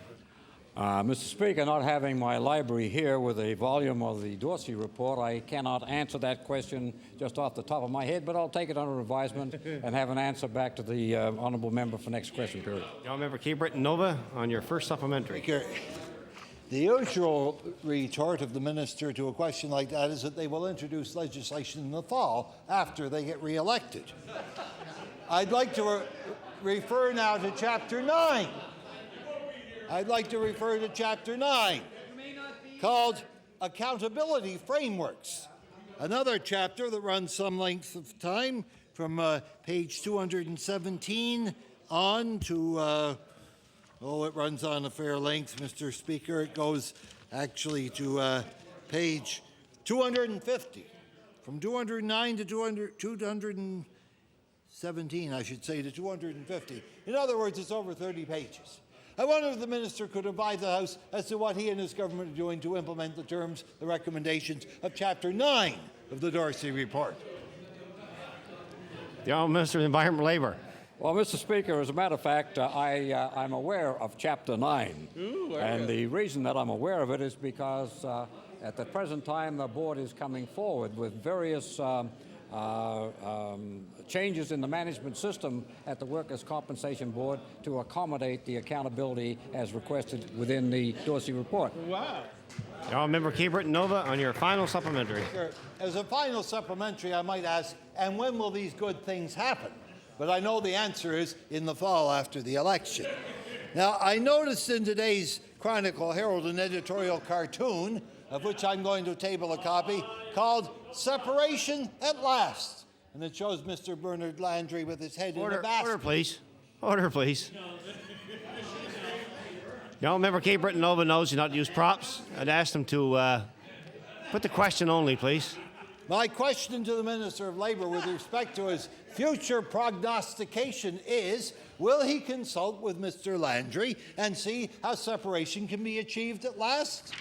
Mr. Speaker, not having my library here with a volume of the Dorsey report, I cannot answer that question just off the top of my head, but I'll take it under advisement and have an answer back to the honourable member for next question period. The honourable member Cape Breton Nova on your first supplementary. The usual retort of the minister to a question like that is that they will introduce legislation in the fall after they get re-elected. I'd like to refer now to Chapter 9. I'd like to refer to Chapter 9, called Accountability Frameworks. another chapter that runs some length of time from page 217 on to, it runs on a fair length, Mr. Speaker. It goes actually to page 250. From 209 to 217, I should say, to 250. In other words, it's over 30 pages. I wonder if the minister could advise the House as to what he and his government are doing to implement the terms, the recommendations of Chapter 9 of the Dorsey Report. The Honourable Minister of Environment and Labour. Well, Mr. Speaker, as a matter of fact, I'm aware of Chapter 9. And the reason that I'm aware of it is because at the present time, the board is coming forward with various changes in the management system at the Workers' Compensation Board to accommodate the accountability as requested within the Dorsey Report. Wow. The Honourable Member Cape Breton Nova on your final supplementary. Sure. As a final supplementary, I might ask, and when will these good things happen? But I know the answer is in the fall after the election. Now, I noticed in today's Chronicle Herald an editorial cartoon, of which I'm going to table a copy, called Separation at Last. And it shows Mr. Bernard Landry with his head in a basket. Order, please. Order, please. The Honourable Member Cape Breton Nova knows you not to use props. I'd ask him to put the question only, please. My question to the Minister of Labour with respect to his future prognostication is, will he consult with Mr. Landry and see how separation can be achieved at last?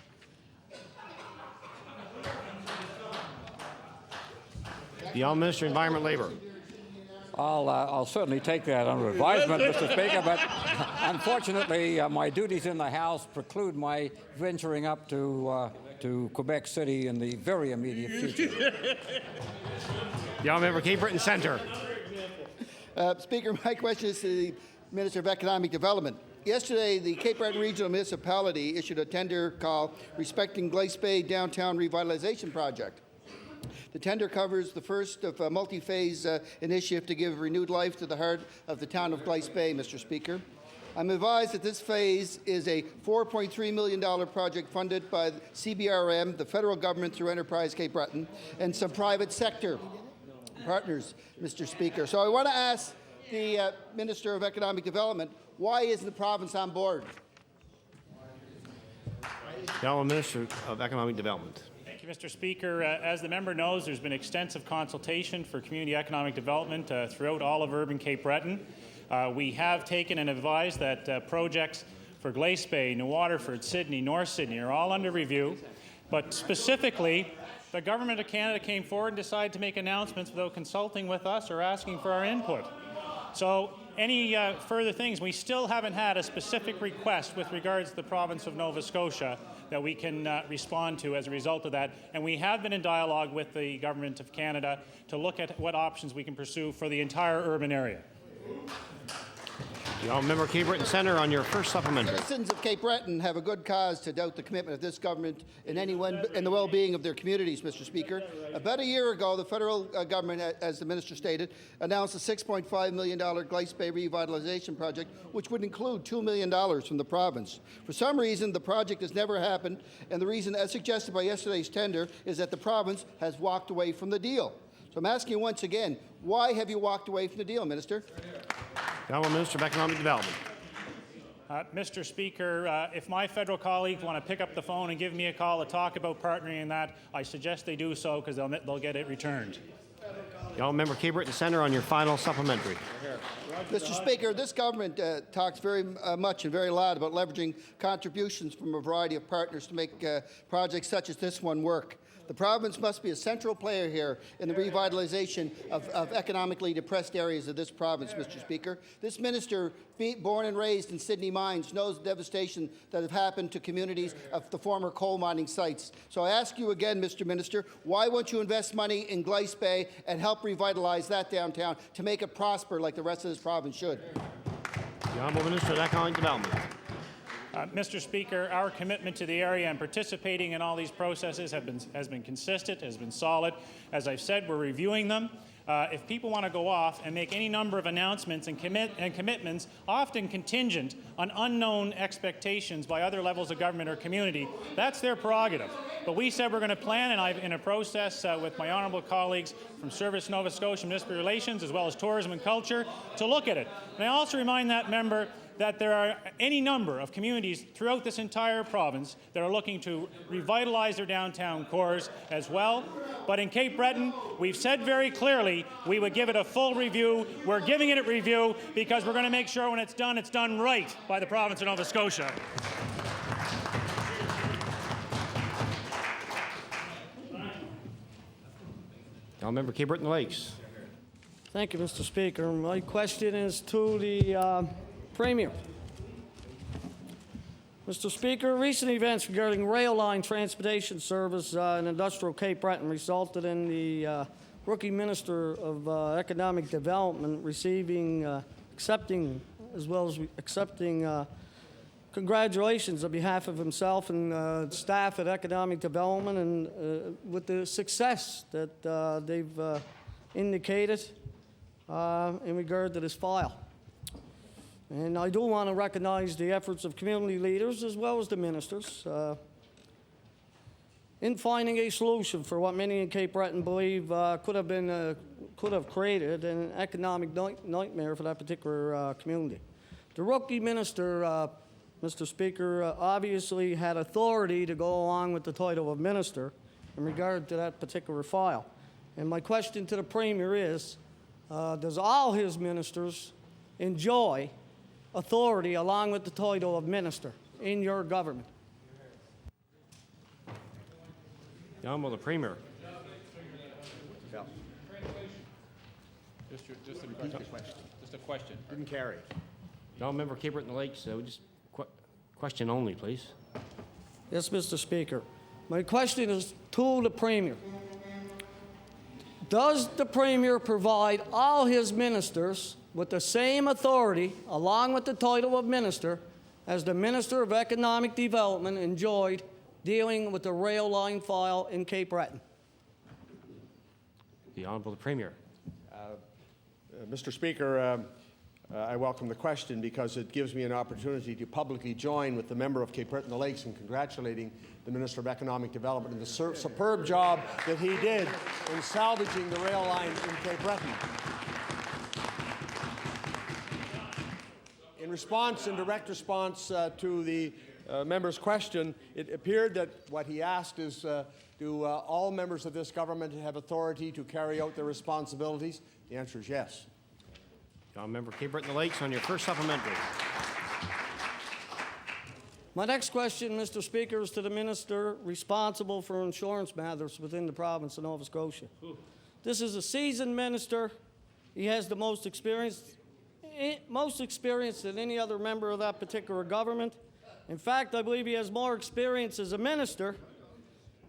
The Honourable Minister of Environment and Labour. I'll certainly take that under advisement, Mr. Speaker, but unfortunately, my duties in the House preclude my venturing up to Quebec City in the very immediate future. The Honourable Member Cape Breton Centre. Speaker, my question is to the Minister of Economic Development. Yesterday, the Cape Breton Regional Municipality issued a tender call respecting Glace Bay Downtown Revitalization Project. The tender covers the first of a multi-phase initiative to give renewed life to the heart of the town of Glace Bay, Mr. Speaker. I'm advised that this phase is a $4.3 million project funded by CBRM, the federal government through Enterprise Cape Breton, and some private sector partners, Mr. Speaker. So I want to ask the Minister of Economic Development, why isn't the province on board? The Honourable Minister of Economic Development. Thank you, Mr. Speaker. As the member knows, there's been extensive consultation for community economic development throughout all of urban Cape Breton. We have taken and advised that projects for Glace Bay, New Waterford, Sydney, North Sydney are all under review, but specifically, the Government of Canada came forward and decided to make announcements without consulting with us or asking for our input. So any further things, we still haven't had a specific request with regards to the province of Nova Scotia that we can respond to as a result of that. And we have been in dialogue with the Government of Canada to look at what options we can pursue for the entire urban area. The Honourable Member Cape Breton Centre on your first supplementary. Citizens of Cape Breton have a good cause to doubt the commitment of this government in the well-being of their communities, Mr. Speaker. About a year ago, the federal government, as the minister stated, announced a $6.5 million Glace Bay revitalization project, which would include $2 million from the province. For some reason, the project has never happened, and the reason, as suggested by yesterday's tender, is that the province has walked away from the deal. So I'm asking you once again, why have you walked away from the deal, Minister? The Honourable Minister of Economic Development. Mr. Speaker, if my federal colleagues want to pick up the phone and give me a call to talk about partnering in that, I suggest they do so because they'll get it returned. The Honourable Member Cape Breton Centre on your final supplementary. Mr. Speaker, this government talks very much and very loud about leveraging contributions from a variety of partners to make projects such as this one work. The province must be a central player here in the revitalization of economically depressed areas of this province, Mr. Speaker. This minister, born and raised in Sydney Mines, knows the devastation that have happened to communities of the former coal mining sites. So I ask you again, Mr. Minister, why won't you invest money in Glace Bay and help revitalize that downtown to make it prosper like the rest of this province should? The Honourable Minister of Economic Development. Mr. Speaker, our commitment to the area and participating in all these processes has been consistent, has been solid. As I've said, we're reviewing them. if people want to go off and make any number of announcements and commitments, often contingent on unknown expectations by other levels of government or community, that's their prerogative. But we said we're going to plan, and I'm in a process with my honourable colleagues from Service Nova Scotia Municipal Relations, as well as Tourism and Culture, to look at it. And I also remind that member that there are any number of communities throughout this entire province that are looking to revitalize their downtown cores as well. But in Cape Breton, we've said very clearly we would give it a full review. We're giving it a review because we're going to make sure when it's done right by the province of Nova Scotia. Member Cape Breton Lakes. Thank you, Mr. Speaker. My question is to the Premier. Mr. Speaker, recent events regarding rail line transportation service in industrial Cape Breton resulted in the Rookie Minister of Economic Development accepting congratulations on behalf of himself and staff at Economic Development and with the success that they've indicated in regard to this file. And I do want to recognize the efforts of community leaders as well as the ministers in finding a solution for what many in Cape Breton believe could have created an economic nightmare for that particular community. The Rookie Minister, Mr. Speaker, obviously had authority to go along with the title of minister in regard to that particular file. And my question to the Premier is, does all his ministers enjoy authority along with the title of minister in your government? The Honourable the Premier. Just a question. Didn't carry. The Member Cape Breton Lakes, just question only, please. Yes, Mr. Speaker. My question is to the Premier. Does the Premier provide all his ministers with the same authority, along with the title of minister, as the Minister of Economic Development enjoyed dealing with the rail line file in Cape Breton? The Honourable the Premier. Mr. Speaker, I welcome the question because it gives me an opportunity to publicly join with the member of Cape Breton Lakes in congratulating the Minister of Economic Development and the superb job that he did in salvaging the rail line in Cape Breton. In direct response to the member's question, it appeared that what he asked is, do all members of this government have authority to carry out their responsibilities? The answer is yes. Member Cape Breton Lakes on your first supplementary. My next question, Mr. Speaker, is to the Minister responsible for insurance matters within the province of Nova Scotia. This is a seasoned minister. He has the most experience than any other member of that particular government. In fact, I believe he has more experience as a minister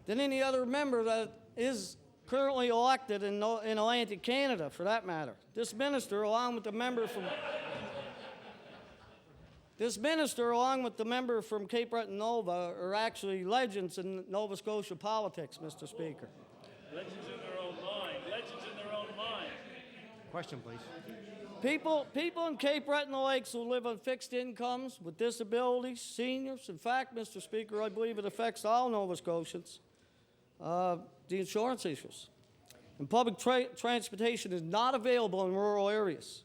than any other member that is currently elected in Atlantic Canada, for that matter. This minister, along with the member from Cape Breton Nova, are actually legends in Nova Scotia politics, Mr. Speaker. Legends in their own mind. Legends in their own mind. Question, please. People in Cape Breton Lakes who live on fixed incomes with disabilities, seniors. In fact, Mr. Speaker, I believe it affects all Nova Scotians. The insurance issues. And public transportation is not available in rural areas.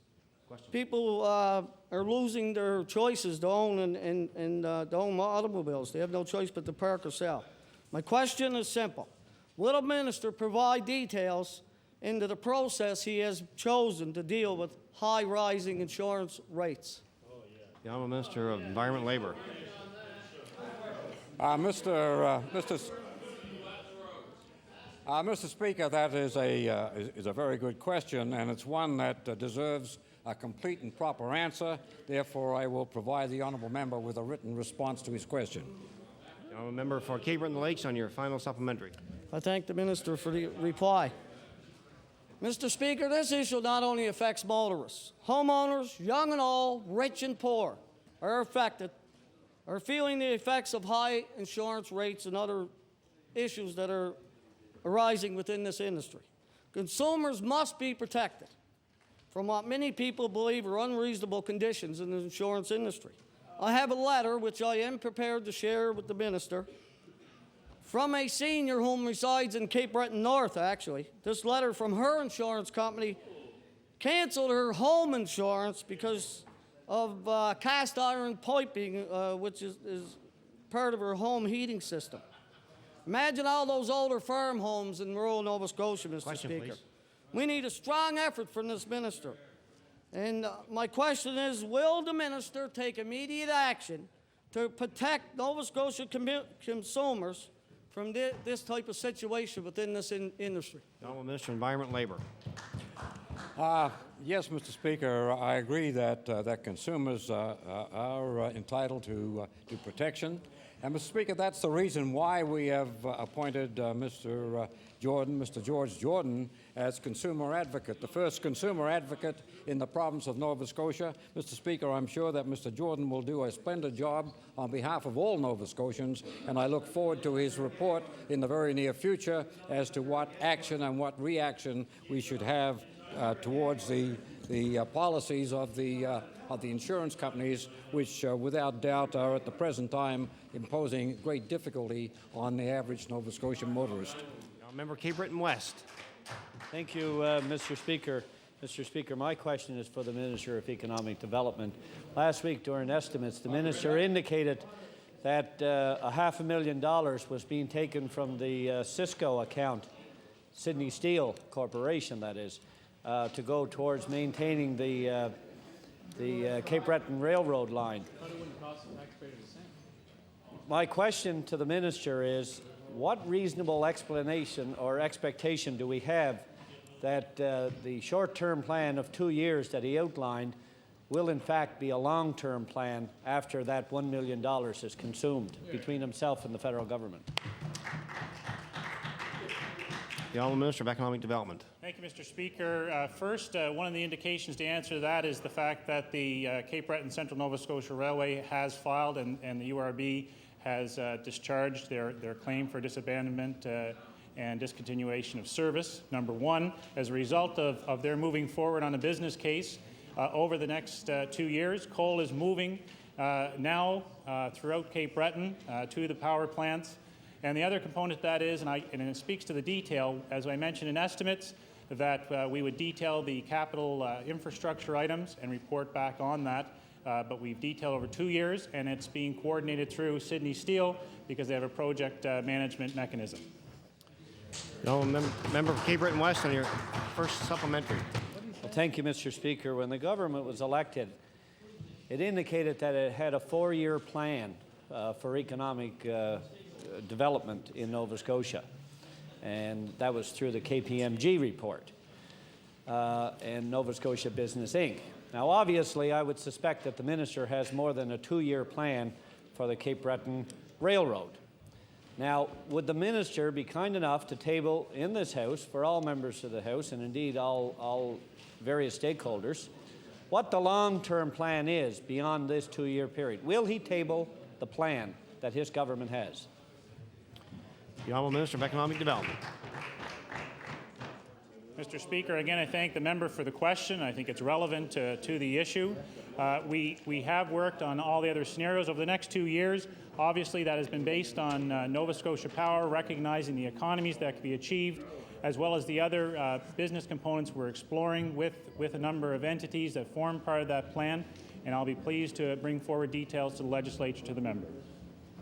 People are losing their choices to own to own automobiles. They have no choice but to park or sell. My question is simple. Will the minister provide details into the process he has chosen to deal with high rising insurance rates? The Honourable Minister of Environment and Labour. Mr. Speaker, that is a very good question, and it's one that deserves a complete and proper answer. Therefore, I will provide the honourable member with a written response to his question. The honourable member for Cape Breton Lakes on your final supplementary. I thank the minister for the reply. Mr. Speaker, this issue not only affects motorists, homeowners, young and old, rich and poor, are feeling the effects of high insurance rates and other issues that are arising within this industry. Consumers must be protected from what many people believe are unreasonable conditions in the insurance industry. I have a letter, which I am prepared to share with the minister, from a senior whom resides in Cape Breton North, actually. This letter from her insurance company canceled her home insurance because of cast iron piping, which is part of her home heating system. Imagine all those older farm homes in rural Nova Scotia, Mr. Speaker. Please. We need a strong effort from this minister. And my question is, will the minister take immediate action to protect Nova Scotia consumers from this type of situation within this industry? The Honourable Minister of Environment and Labour. Yes, Mr. Speaker, I agree that that consumers are entitled to protection. And, Mr. Speaker, that's the reason why we have appointed Mr. George Jordan as consumer advocate, the first consumer advocate in the province of Nova Scotia. Mr. Speaker, I'm sure that Mr. Jordan will do a splendid job on behalf of all Nova Scotians, and I look forward to his report in the very near future as to what action and what reaction we should have towards the policies of the insurance companies, which without doubt are at the present time imposing great difficulty on the average Nova Scotian motorist. Member Cape Breton West. Thank you, Mr. Speaker. Mr. Speaker, my question is for the Minister of Economic Development. Last week during estimates, the Minister indicated that $500,000 was being taken from the Cisco account, Sydney Steel Corporation, that is, to go towards maintaining the Cape Breton Railroad line. My question to the Minister is, what reasonable explanation or expectation do we have that the short-term plan of 2 years that he outlined will in fact be a long-term plan after that $1 million is consumed between himself and the federal government? The Honourable Minister of Economic Development. Thank you, Mr. Speaker. First, one of the indications to answer that is the fact that the Cape Breton Central Nova Scotia Railway has filed and the URB has discharged their claim for disabandonment and discontinuation of service, number one. As a result of their moving forward on a business case over the next 2 years, coal is moving now throughout Cape Breton to the power plants. And the other component to that is, and it speaks to the detail, as I mentioned in estimates, that we would detail the capital infrastructure items and report back on that. But we've detailed over 2 years, and it's being coordinated through Sydney Steel because they have a project management mechanism. No, member for Cape Breton West on your first supplementary. Well, thank you, Mr. Speaker. When the government was elected, it indicated that it had a 4-year plan for economic development in Nova Scotia, and that was through the KPMG report and Nova Scotia Business Inc. Now, obviously, I would suspect that the minister has more than a 2-year plan for the Cape Breton Railroad. Now, would the minister be kind enough to table in this House, for all members of the House, and indeed all various stakeholders, what the long-term plan is beyond this 2-year period? Will he table the plan that his government has? The Honourable Minister of Economic Development. Mr. Speaker, again, I thank the member for the question. I think it's relevant to the issue. We have worked on all the other scenarios over the next 2 years. Obviously, that has been based on Nova Scotia Power, recognizing the economies that can be achieved, as well as the other business components we're exploring with a number of entities that form part of that plan. And I'll be pleased to bring forward details to the legislature to the member.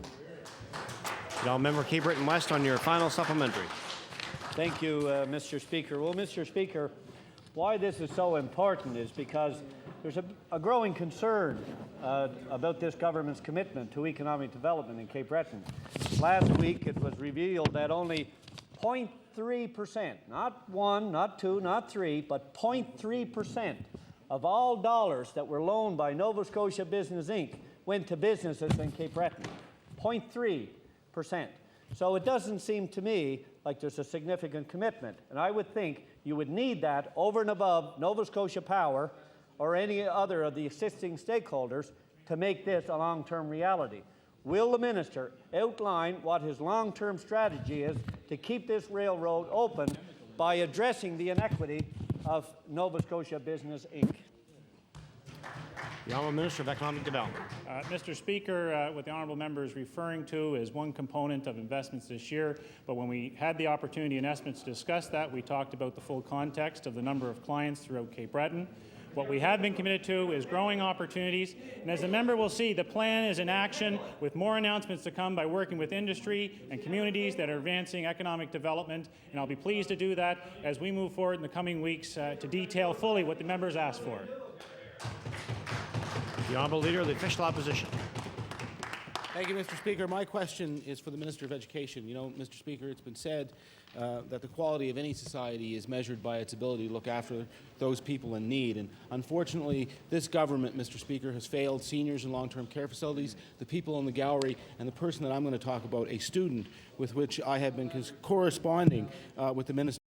The Honourable Member Cape Breton West on your final supplementary. Thank you, Mr. Speaker. Well, Mr. Speaker, why this is so important is because there's a growing concern about this government's commitment to economic development in Cape Breton. Last week, it was revealed that only 0.3%, not 1, not 2, not 3, but 0.3% of all dollars that were loaned by Nova Scotia Business Inc. went to businesses in Cape Breton. 0.3%. So it doesn't seem to me like there's a significant commitment. And I would think you would need that over and above Nova Scotia Power or any other of the existing stakeholders to make this a long-term reality. Will the minister outline what his long-term strategy is to keep this railroad open by addressing the inequity of Nova Scotia Business, Inc. The Honourable Minister of Economic Development. Mr. Speaker, what the honourable member is referring to is one component of investments this year, but when we had the opportunity in estimates to discuss that, we talked about the full context of the number of clients throughout Cape Breton. What we have been committed to is growing opportunities, and as the member will see, the plan is in action with more announcements to come by working with industry and communities that are advancing economic development, and I'll be pleased to do that as we move forward in the coming weeks to detail fully what the members asked for. The Honourable Leader of the Official Opposition. Thank you, Mr. Speaker. My question is for the Minister of Education. You know, Mr. Speaker, it's been said that the quality of any society is measured by its ability to look after those people in need. And unfortunately, this government, Mr. Speaker, has failed seniors in long-term care facilities, the people in the gallery, and the person that I'm going to talk about, a student with which I have been corresponding with the Minister.